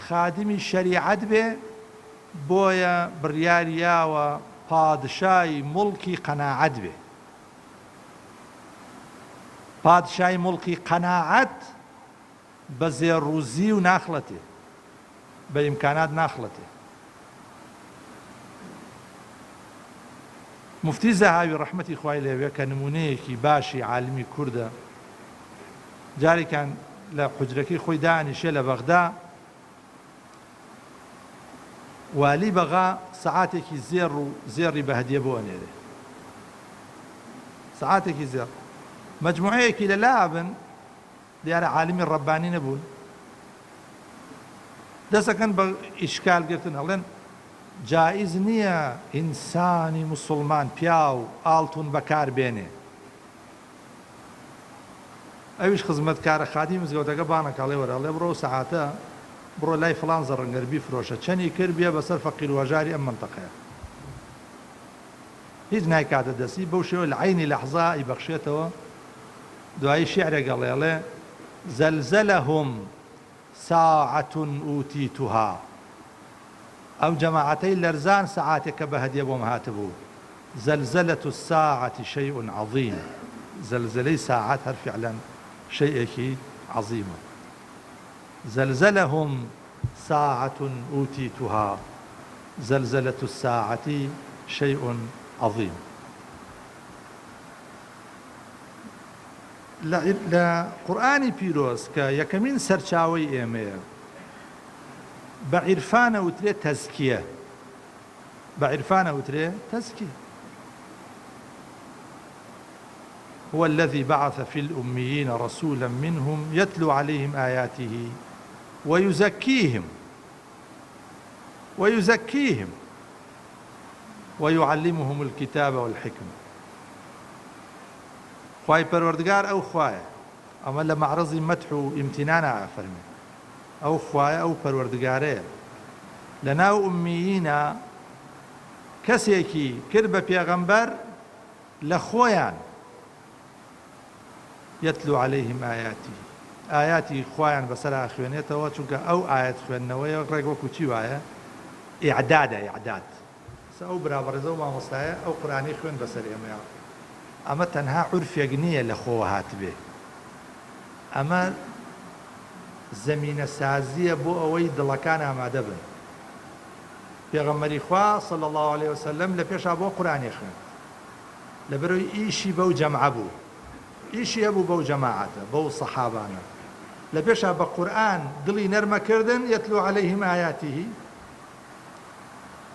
خادمی شەریعەت بێ، بۆیە بڕیاری یاوە پادشای مڵکی قەناعەت بێ. پادشای مڵکی قەناعەت بە زێڕووزی و ناخڵەتێ، بە ئیمکانات ناخڵەتێ. مفتی زەهاوی ڕەحمەتی خوای لێوێ کە نمونەیەکی باشی عالمی کوردە، جارێکیان لە حوجرەکەی خۆی دانیشێ لە بەغدا، والی بەغا سەعاتێکی زێڕ و زێڕی بە هەدیە بۆ ئەنێرێ، سەعاتێکی زێڕ. مەجموعەیەکی لە لابن دیارە عالمی ڕەبانی نەبوون، دەسەکەن بە ئیشکال گرتن، هەڵێن جائز نییە ئینسانی موسڵمان پیا و ئاڵتون بەکار بێنێ. ئەویش خزمەتکارە خادی مزگەوتەکە بانەکەڵێ وەرەڵێ بڕۆ سەعاتە بڕۆ لای فڵان زەڕەنگەر بیفرۆشە، چەنی کرد بێ بەسەر فەقیر وەژاری ئەم منتەقەیە، هیچ نایکاتە دەستی. بەو شێوە لە عەینی لەحظا ئیبەخشێتەوە. دوایی شیعرێک گەڵێڵێ زەلزەلەهم ساعة ئوتیتها، ئەو جەماعەتەی لەرزان سەعاتێکە بە هەدیە بۆم هاتبوو. زەلزەلەة الساعة شەیء عەظیم، زەلزەلەی ساعات هەر فعلا شەیئێکی عەظیمە. زەلزەلەهم ساعة ئوتیتها، زەلزەلەة الساعة شەیء عەظیم. لە قورئانی پیرۆز کە یەکەمین سەرچاوەی ئێمەیە، بە عیرفانە وترێ تەزکیە، بە عیرفانە وترێ تەزکیە. هو الذي بعث في الأميين رسولا منهم يتلو عليهم آياته ويزكيهم ويعلمهم الكتاب والحكمة. خواهی پەروەردگار ئەو خوایە، ئەمە لە مەعرەزی مەدح و ئیمتینانە فەرمێ، ئەو خوایە، ئەو پەروەردگارەیە لە ناو ئومیینە کەسێکی کرد بە پێغەمبەر لە خۆیان، یەتلو عەلەیهم ئایاتی، ئایاتی خۆیان بەسەرا خوێنێتەوە، چونکە ئەو ئایەت خوێندنەوەی ڕێک وەکو چی وایە؟ ئیعدادە، ئیعداد. ئەو برابەڕێزە و مامۆستایە ئەو قورئانی خوێن بەسەر ئێمەیە. ئەمە تەنها عورفێک نییە لە خۆوە هاتبێ، ئەمە زەمینە سازیە بۆ ئەوەی دڵەکان ئامادە بن. پێغەمبەری خوا صلی الله عليه وسلم لە پێشا بۆ قورئانی خوێند، لەبەرەوەی ئیشی بەو جەمعە بوو، ئیشی هەبوو بەو جەماعەتە، بەو سەحابانە. لە پێشا بە قورئان دڵی نەرمەکردن، یەتلو عەلەیهم ئایاتیه،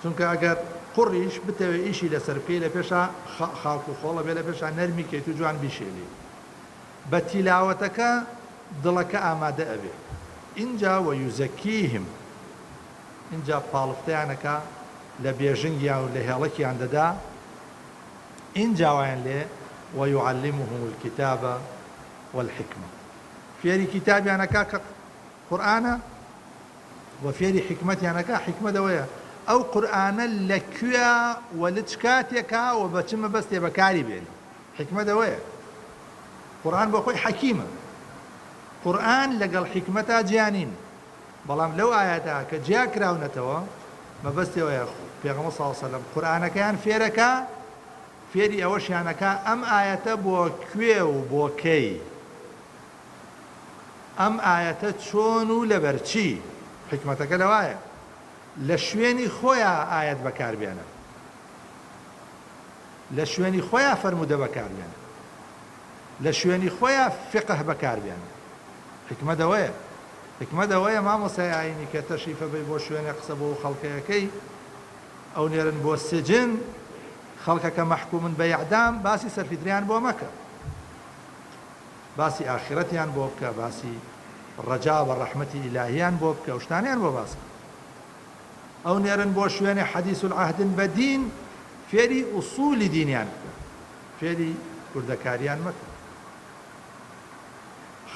چونکە ئەگەر قڕیش بتەوێ ئیشی لەسەر بکەی، لە پێشا خاڵک و خۆڵە بێ، لە پێشا نەرمی کەیت و جوان بیشێلی، بە تیلاوەتەکە دڵەکە ئامادە ئەبێ. اینجا وەیوزەکیهم، اینجا پاڵفتیانەکە لە بێژنگیان و لە هێڵەکیان دەدا، اینجا وایان لێ وەیعەلمهم الکتاب والحکمە، فێری کتابیانەکە کە قورئانە، و فێری حکمەتیانەکە، حکمە دەوەیە ئەو قورئانە لەکوێ و لە چ کاتێکا و بە چ مەبەستێ بەکاری بێنی. حکمە دەوەیە، قورئان بۆ خۆی حەکیمە، قورئان لەگەڵ حکمەتا جیانین. بەڵام لەو ئایەتە کە جیا کراونەتەوە، مەبەستەوەیە پێغەمبەر صلی الله علیه وسلم قورئانەکەیان فێرەکە، فێری ئەوەشیانەکە ئەم ئایەتە بۆ کوێ و بۆ کەی، ئەم ئایەتە چۆن و لەبەرچی. حکمەتەکە لەوایە لە شوێنی خۆیان ئایەت بەکاربێنە، لە شوێنی خۆیان فەرموودە بەکاربێنە. لە شوێنی خۆیان فقه بەکاربێن. حکمە دەوەیە مامۆستای ئاینی کە تەشریفە بێ بۆ شوێنە قسە بۆ خەڵکەکەی ئەو نێرن بۆ سجن خەڵکەکە مەحکومن بە ئیعدام باسی سەرفیدریان بۆ مەکە، باسی ئاخرەتیان بۆ بکە، باسی ڕەجا بە ڕەحمەتی ئیلاهیان بۆ بکە، و شتانیان بۆ باسکە. ئەو نێرن بۆ شوێنێ حەدیث العهدن بە دین فێری ئوسولی دینیان بکە، فێری کوردەکاریان مەکە.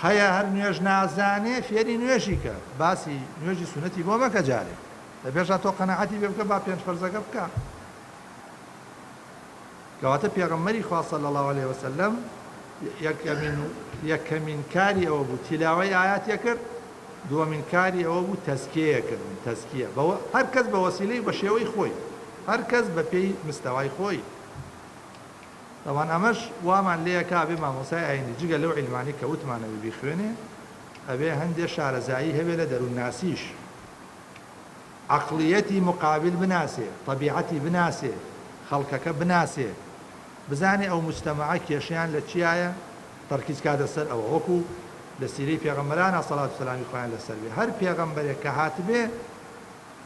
هەیە هەر نوێژ نازانێ فێری نوێژی کە، باسی نوێژی سونەتی بۆ مەکە جارێ، لەبێژە تۆ قەنەعەتی پێ بکە با پێنج فەرزەکە بکە. کەواتە پێغەمبەری خوا صلی الله علیه وسلم یەکەمین کاری ئەوە بوو تیلاوەی ئایاتێ کرد، دووەمین کاری ئەوە بوو تەزکیەکردن، تەزکیە هەر کەس بە وەسیلەی بە شێوەی خۆی، هەر کەس بە پێی مستەوای خۆی. طبعا ئەمەش وامان لێیەکە ئەبێ مامۆسای ئاینی جگە لەو عیلمانی کە وتمانەوە بیخوێنێ ئەبێ هەندێک شارەزایی هەبێ لە دەروون ناسیش، عەقڵیەتی مقابل بناسێ، طەبیعەتی بناسێ، خەڵکەکە بناسێ، بزانێ ئەو مجتەمەعە کێشەیان لە چیایە، تەرکیز کاتە سەر ئەوە. وەکو لە سیرەی پێغەمبەرانە سەڵات و سەلامی خۆیان لەسەر بێ، هەر پێغەمبەرێک کە هاتبێ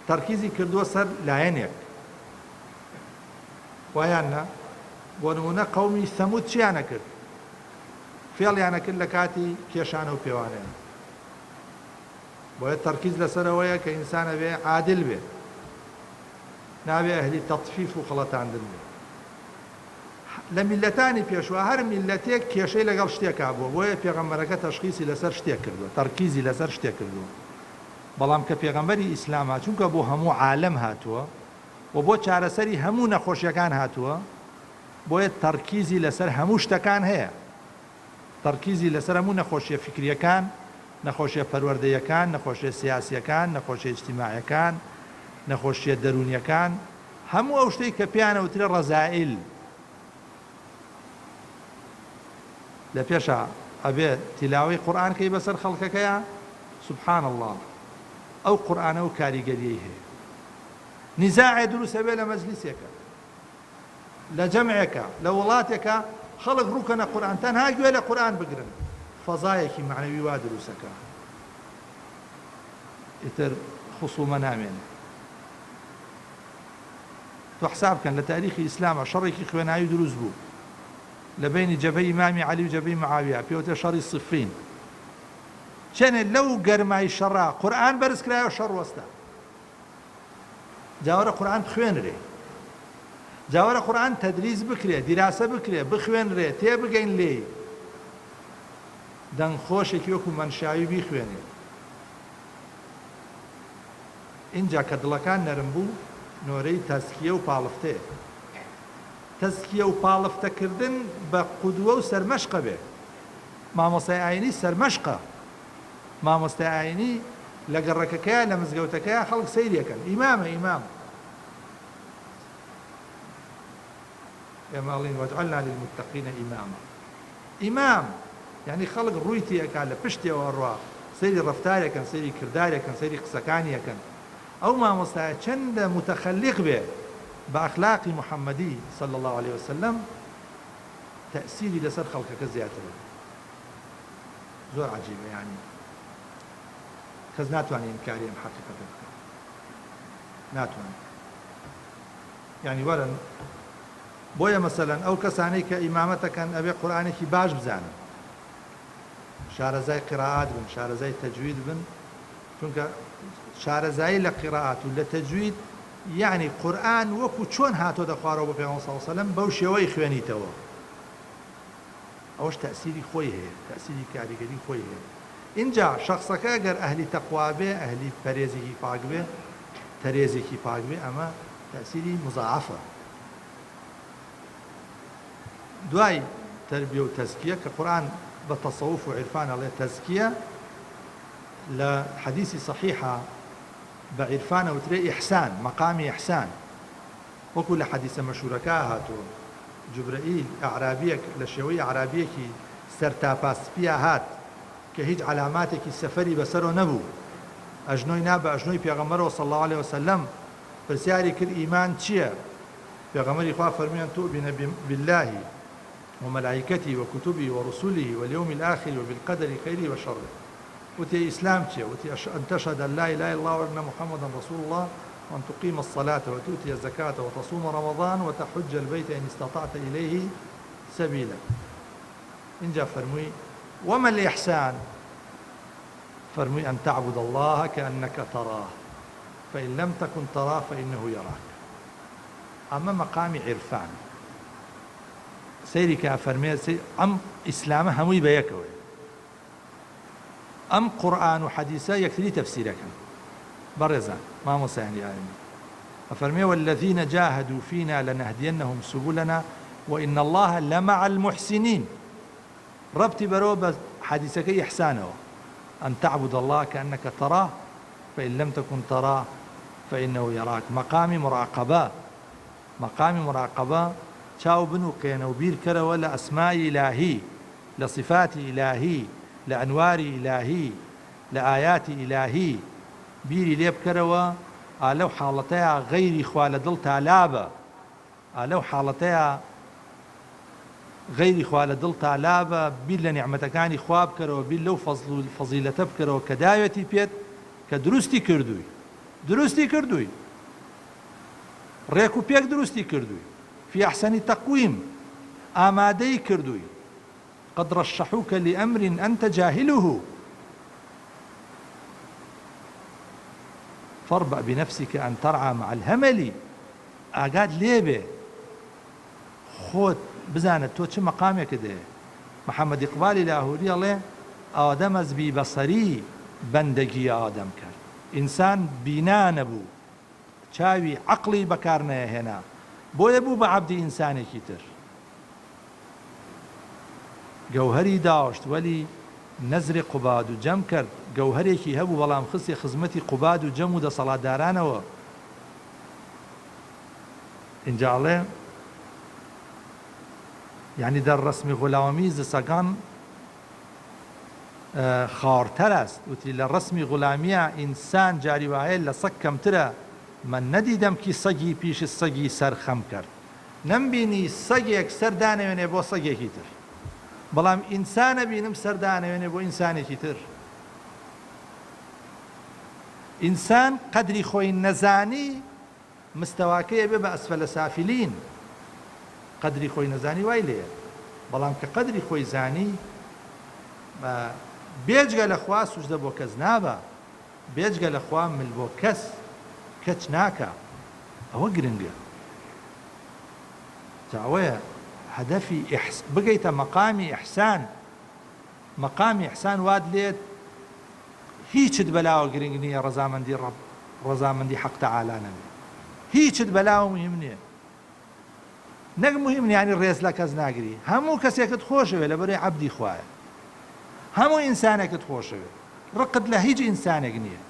تەرکیزی کردووە سەر لایەنێک، وایان نا بۆ نمونە قەومی سەمود چیانە کرد؟ فێڵیانە کرد لە کاتی کێشانە و پێوانەیە. بۆیە تەرکیز لەسەرەوەیە کە ئینسانە بێ عادل بێ، نابێ ئەهلی تەطفیف و خەڵەتاندن بێ. لە میلەتانی پێشوە هەر میلەتێک کێشەی لەگەڵ شتێکا بووە، بۆیە پێغەمبەرەکە تەشخیصی لەسەر شتێک کردووە، تەرکیزی لەسەر شتێک کردووە. بەڵام کە پێغەمبەری ئیسلامە چونکە بۆ هەموو عالەم هاتووە و بۆ چارەسەری هەموو نەخۆشیەکان هاتووە، بۆیە تەرکیزی لەسەر هەموو شتەکان هەیە، تەرکیزی لەسەر هەموو نەخۆشیە فکریەکان، نەخۆشیە پەروەردەیەکان، نەخۆشیە سیاسیەکان، نەخۆشیە ئیجتیماعیەکان، نەخۆشیە دەرونیەکان، هەموو ئەو شتەی کە پێیانە وترێ ڕەزائیل. لە پێشە ئەبێ تیلاوەی قورئانکەی بەسەر خەڵکەکەیە، سبحان الله ئەو قورئانە و کاریگەریەی هەیە. نیزاعێ دروست هەبێ لە مەجلیسێکە، لە جەمعێکە، لە وڵاتێکە، خەڵک ڕووکەنە قورئان، تەنها گوێ لە قورئان بگرن، فەزایەکی معنەوی وا دروستەکە، ئیتر خصومە نامێنێ. تۆ حساب کەن لە تاریخی ئیسلامە شەڕێکی خوێناوی دروست بوو لە بینی جەبهەی ئیمامی عەلی و جەبهەی معاویە، پێوترێ شەڕی سفین. چەنێ لەو گەرمای شەڕا قورئان بەرز کرایەوە شەڕ وەستا. جاوەرە قورئان بخوێنرێ، جاوەرە قورئان تەدریس بکرێ، دیراسە بکرێ، بخوێنرێ، تێبگەین لێی، دەنگخۆشێکی وەکو مەنشاوی بیخوێنێ. اینجا کە دڵەکان نەرم بوو نۆرەی تەزکیە و پاڵفتەیە. تەزکیە و پاڵفتەکردن بە قودوە و سەرمەشقە بێ. مامۆستای ئاینی سەرمەشقە، مامۆستای ئاینی لە گەڕەکەکەیە لە مزگەوتەکەیە خەڵک سەیرێکەن، ئیمامە ئیمام. ئێمە ئەڵێن وەجعەلنا للمتەقینە ئیماما، ئیمام یعنی خەڵک ڕووی تێکا لە پشتێوە ڕوا، سەیری ڕەفتارێکن، سەیری کردارێکن، سەیری قسەکانیەکەن. ئەو مامۆستایە چەندە متەخەلیق بێ بە ئەخلاقی محەممەدی صلی الله عليه وسلم، تەئسیری لەسەر خەڵکەکە زیاترە. زۆر عەجیبە، یعنی کەس ناتوانێت ئینکاری ئەم حەقیقەتە بکات، ناتوانێت. یعنی وەرن بۆیە مەسەلەن ئەو کەسانەی کە ئیمامەتەکەن ئەبێ قورئانێکی باش بزانن، شارەزای قیراءات بن، شارەزای تەجوید بن، چونکە شارەزایی لە قیراءات و لە تەجوید یعنی قورئان وەکو چۆن هاتۆ دەخوارەوە بە پێغەمبەر صلی الله علیه وسلم بەو شێوەی خوێنیتەوە. ئەوەش تەئسیری خۆی هەیە، تەئسیری کاریگەری خۆی هەیە. اینجا شخصەکە ئەگەر ئەهلی تەقوا بێ، ئەهلی پەرێزێکی پاک بێ، تەرێزێکی پاک بێ، ئەمە تەئسیری مضاعەفە. دوای تەربیە و تەزکیە کە قورئان بە تەسەوف و عیرفان ئەڵێ تەزکیە، لە حەدیثی صحیحە بە عیرفانە وترێ ئیحسان، مەقامی ئیحسان. وەکو لە حەدیثە مەشهورەکە هاتووە، جوبرەئیل ئەعرابیەک لە شێوەی ئەعرابیەکی سەرتاپاسپیە هات کە هیچ علاماتێکی سەفەری بەسەرەوە نەبوو، ئەژنۆی نا بە ئەژنۆی پێغەمبەرەوە صلی الله عليه وسلم، پرسیاری کرد ئیمان چییە؟ پێغەمبەری خوا فەرموویان تؤمن بالله وملائكته وكتبه ورسله واليوم الآخر وبالقدر خيره وشره. وتي إسلام وتي أن تشهد أن لا إله إلا الله وأن محمدا رسول الله وأن تقيم الصلاة وتؤتي الزكاة وتصوم رمضان وتحج البيت إن استطعت إليه سبيلا. إن جاء فرمي وما الإحسان؟ فرمي أن تعبد الله كأنك تراه فإن لم تكن تراه فإنه يراك. أما مقام عرفان سيري كافرمي أم إسلام هموي بيكوي أم قرآن وحديثة يكثري تفسيرك برزان ما مساهل يعني أفرمي والذين جاهدوا فينا لنهدينهم سبلنا وإن الله لمع المحسنين. ربطي بروب حديثك إحسانه أن تعبد الله كأنك تراه فإن لم تكن تراه فإنه يراك. مقام مراقبة چاو بنو قينو بير كرو لأسماء إلهي لصفات إلهي لأنوار إلهي لآيات إلهي بيري ليب كرو ألو حالتها غير خوال دل تالابة ألو حالتها غير خوال دل تالابة بير لنعمتكاني خواب كرو بير لو فضيلة بكرو كدايتي بيت كدروستي كردوي ڕێک و پێک دروستی کردووی في أحسن تقويم ئامادەی کردووی قد رشحوك لأمر أنت جاهله فاربأ بنفسك أن ترعى مع الهمل. ئاگات لێبێ خۆت بزانت تۆ چ مەقامێکت هەیە. محەممەد ئیقبالی لاهووری ئەڵێ ئادەم ئەزبی بەسەری بەندەگی ئادەم کرد. ئینسان بینا نەبوو چاوی عقلی بەکار نەهێنا بۆیە بوو بە عەبدی ئینسانێکی تر. گەوهەری داشت وەلی نەزری قوباد و جەم کرد. گەوهەرێکی هەبوو بەڵام خستی خزمەتی قوباد و جەم و دەسەڵاتدارانەوە. ئینجاڵێ یعنی دەر ڕەسمی غولامی زسەگان خاڕتەر است. وتی لە ڕەسمی غولامیە ئینسان جاری وایە لە سەگ کەمترە. من نەدیدەم کی سەگی پیشی سەگی سەرخەم کرد. نەمبینی سەگێک سەردانەوێنێ بۆ سەگێکی تر بەڵام ئینسانە بینم سەردانەوێنێ بۆ ئینسانێکی تر. ئینسان قەدری خۆی نەزانی مستەواکەیە بێ بە ئەسفەلە سافلین. قەدری خۆی نەزانی وای لێیە بەڵام کە قەدری خۆی زانی بێجگە لە خوا سوژدە بۆ کەس نابە بێجگە لە خوا مل بۆ کەس کەچ ناکە. ئەوە گرنگە. جاوەیە هەدەفی بگەیتە مەقامی ئیحسان. مەقامی ئیحسان وات لێت هیچت بەلاوە گرنگ نییە ڕەزامەندی حەق تەعالا نەبێت. هیچت بەلاوە مهم نییە. نەک مهم نییە ینی ڕێز لە کەس ناگری. هەموو کەسێکت خۆشەوێت لەبەرەوەی عەبدی خوایە. هەموو ئینسانێکت خۆشەوێت. ڕقت لە هیچ ئینسانێک نییە.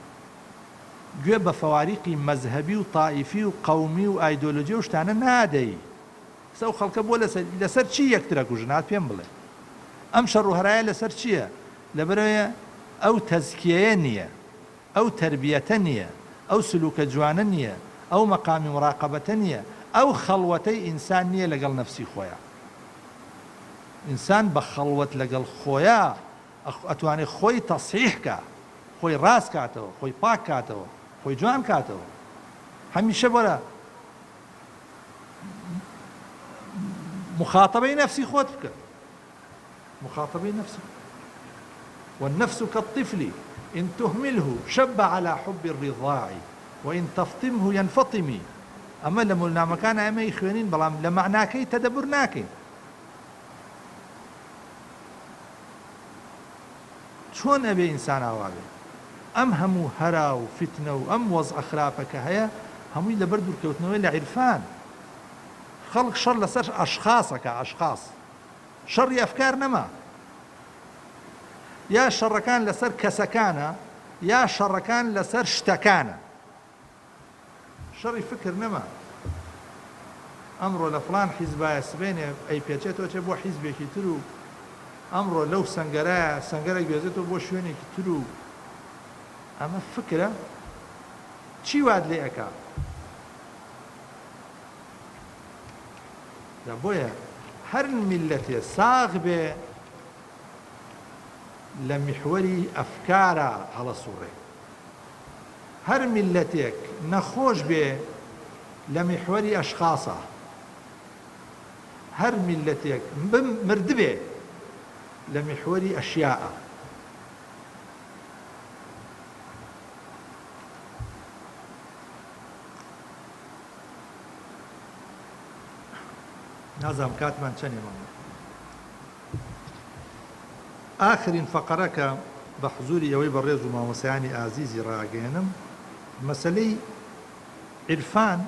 گوێ بە فەواریقی مەزهەبی و تائیفی و قەومی و ئایدۆلۆجی و شتانە نادەی. سەو خەڵکە بۆ لەسەر چی یەکترە کوژنات پێم بڵێ. ئەم شەڕ و هەرایە لەسەر چییە؟ لەبەرەوەیە ئەو تەزکیەیە نییە، ئەو تەربیەتە نییە، ئەو سلوکە جوانە نییە، ئەو مەقامی مراقەبەتە نییە، ئەو خەڵوەتەی ئینسان نییە لەگەڵ نەفسی خۆیە. ئینسان بە خەڵوەت لەگەڵ خۆیە ئەتوانێت خۆی تەصحیح کە، خۆی ڕاست کاتەوە، خۆی پاک کاتەوە، خۆی جوان کاتەوە. هەمیشە بەرە مخاطبەی نەفسی خۆت بکە. مخاطبەی نەفسی. والنفس كالطفل إن تهمله شب على حب الرضاع وإن تفطمه ينفطم. أما لما مكان أما يخوانين بلام لما ناكي تدبر ناكي. شون أبي إنسان أوابي أم همو هرا وفتنة وأم وضع خرافك هيا همو إلا بردو الكوتنوية لعرفان خلق شر لسر أشخاصك أشخاص شر أفكار نما يا شركان لسر كسكانة يا شركان لسر شتكانة شر فكر نما أمره لفلان حزبا سبين أي بيجيتو تبو حزبك تلو أمره لو سنگرك بيزيتو بو شوينك تلو أما فكرة چی واد لێ ئەکا؟ بۆیە هەر میلەتێ ساغ بێ لە میحوەری ئەفکارە هەڵەسووڕێ، هەر میلەتێک نەخۆش بێ لە میحوەری ئەشخاصە، هەر میلەتێک مردبێ لە میحوەری ئەشیاءە. نازام کاتمان چەندێ ماوە. ئاخرین فەقەرەکە بە حزوری ئەوەی بە ڕێز و مامۆسایانی ئازیزی ڕاگەێنم، مەسەلەی عیرفان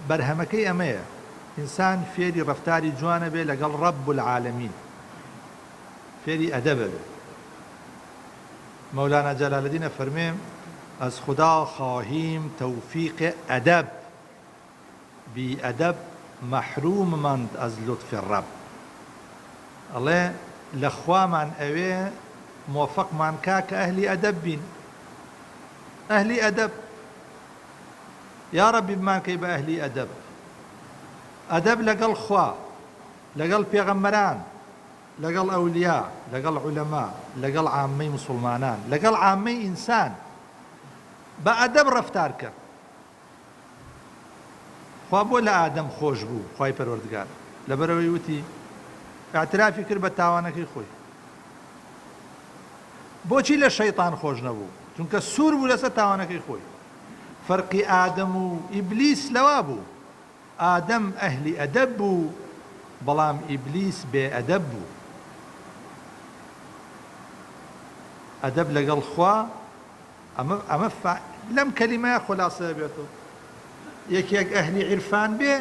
بەرهەمەکەی ئەمەیە، ئینسان فێری ڕەفتاری جوانە بێ لەگەڵ ڕەب العالەمین، فێری ئەدەبە بێ. مولانا جلالالدین فەرمێ از خدا خواهیم توفیق ادب، بی ادب محروم مند از لطف رب. الله لخوامان اوه موفق من که اهلی ادب بین، اهلی ادب. یا ربی بمان که با اهلی ادب، ادب لقل خوا، لقل پیغمبران، لقل اولياء، لقل علماء، لقل عامي مسلمانان، لقل عامي انسان بأدب رفتار کرد. خوا بۆ لە ئادەم خۆش بوو، خوای پەروەردگار لەبەرەوەی وتی اعترافی کرد بە تاوانەکەی خۆی. بۆچی لە شەیطان خۆش نەبوو؟ چونکە سوور بوو لەسەر تاوانەکەی خۆی. فەرقی ئادەم و ئیبلیس لەوا بوو، ئادەم ئەهلی ئەدەب بوو، بەڵام ئیبلیس بێ ئەدەب بوو. ئەدەب لەگەڵ خوا ئەمە لەم کەلیمەیە خولاسە بێتەوە. یەکێک ئەهلی عیرفان بێ،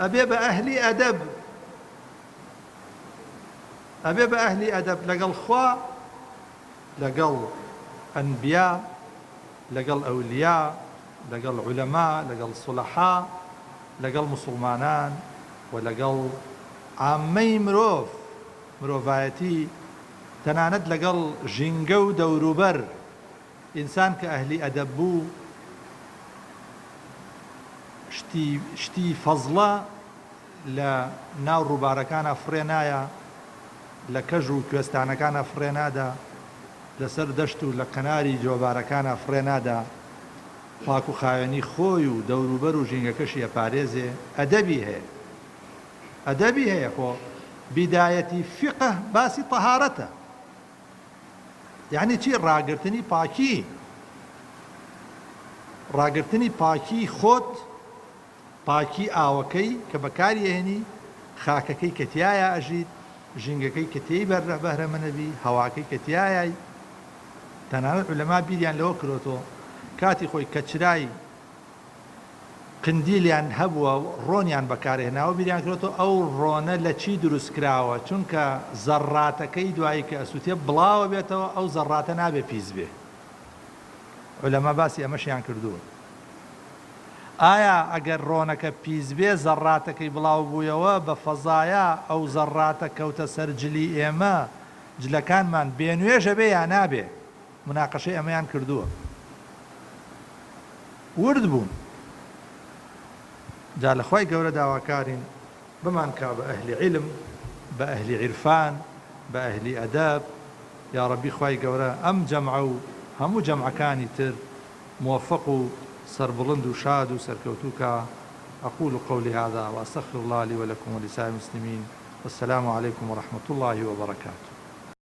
ئەبێ بە ئەهلی ئەدەب، ئەبێ بە ئەهلی ئەدەب لەگەڵ خوا، لەگەڵ ئەنبیا، لەگەڵ ئەولیا، لەگەڵ عولەما، لەگەڵ سوڵەحا، لەگەڵ مسلمانان و لەگەڵ عامەی مرۆڤ، مرۆڤایەتی، تەنانەت لەگەڵ ژینگە و دەوروبەر. ئینسان کە ئەهلی ئەدەب بوو، شتی فەزڵە لە ناو ڕووبارەکانە فڕێ نایە، لە کەژ و کوێستانەکانە فڕێ نادا، لەسەر دەشت و لە قەناری جۆبارەکانە فڕێ نادا، پاک و خاوێنی خۆی و دەوروبەر و ژینگەکەشی ئەپارێزێ. ئەدەبی هەیە، ئەدەبی هەیە. خۆ بیدایەتی فقه باسی تەهارەتە، یعنی چی؟ ڕاگرتنی پاکی، ڕاگرتنی پاکی خۆت، پاکی ئاوەکەی کە بەکارهێنی، خاکەکەی کە تایە ئەژیت، ژینگەکەی کە تێی بەهرەمە نەبی، هەواکەی کە تایە. تەنانەت عولەما بیریان لەوە کردوتەوە کاتی خۆی کە چرای قندیلیان هەبووە ڕۆنیان بەکارهێناوە، بیریان کردوتەوە ئەو ڕۆنە لە چی دروست کراوە، چونکە زەڕاتەکەی دوایی کە ئەسووتێ بڵاوە بێتەوە، ئەو زەڕاتە نابێ پیس بێ. عولەما باسی ئەمەشیان کردووە. ئایا ئەگەر ڕۆنەکە پیس بێ، زەڕاتەکەی بڵاو بوویەوە بە فەزایە، ئەو زەڕاتە کەوتە سەر جلی ئێمە، جلەکانمان بێنوێژە بێ یا نابێ؟ مناقەشەی ئەمەیان کردووە، ورد بوون. جا لە خوای گەورە داواکارین بمان کا بە ئەهلی عیلم، بە ئەهلی عیرفان، بە ئەهلی ئەدەب. یا ڕەبی خوای گەورە ئەم جەمعە و هەموو جەمعەکانی تر موفق و سربلند و شاد و سرکەوتووکە. أقول قولي هذا وأستغفر الله لي ولكم ولسائر المسلمين، والسلام عليكم ورحمة الله وبركاته.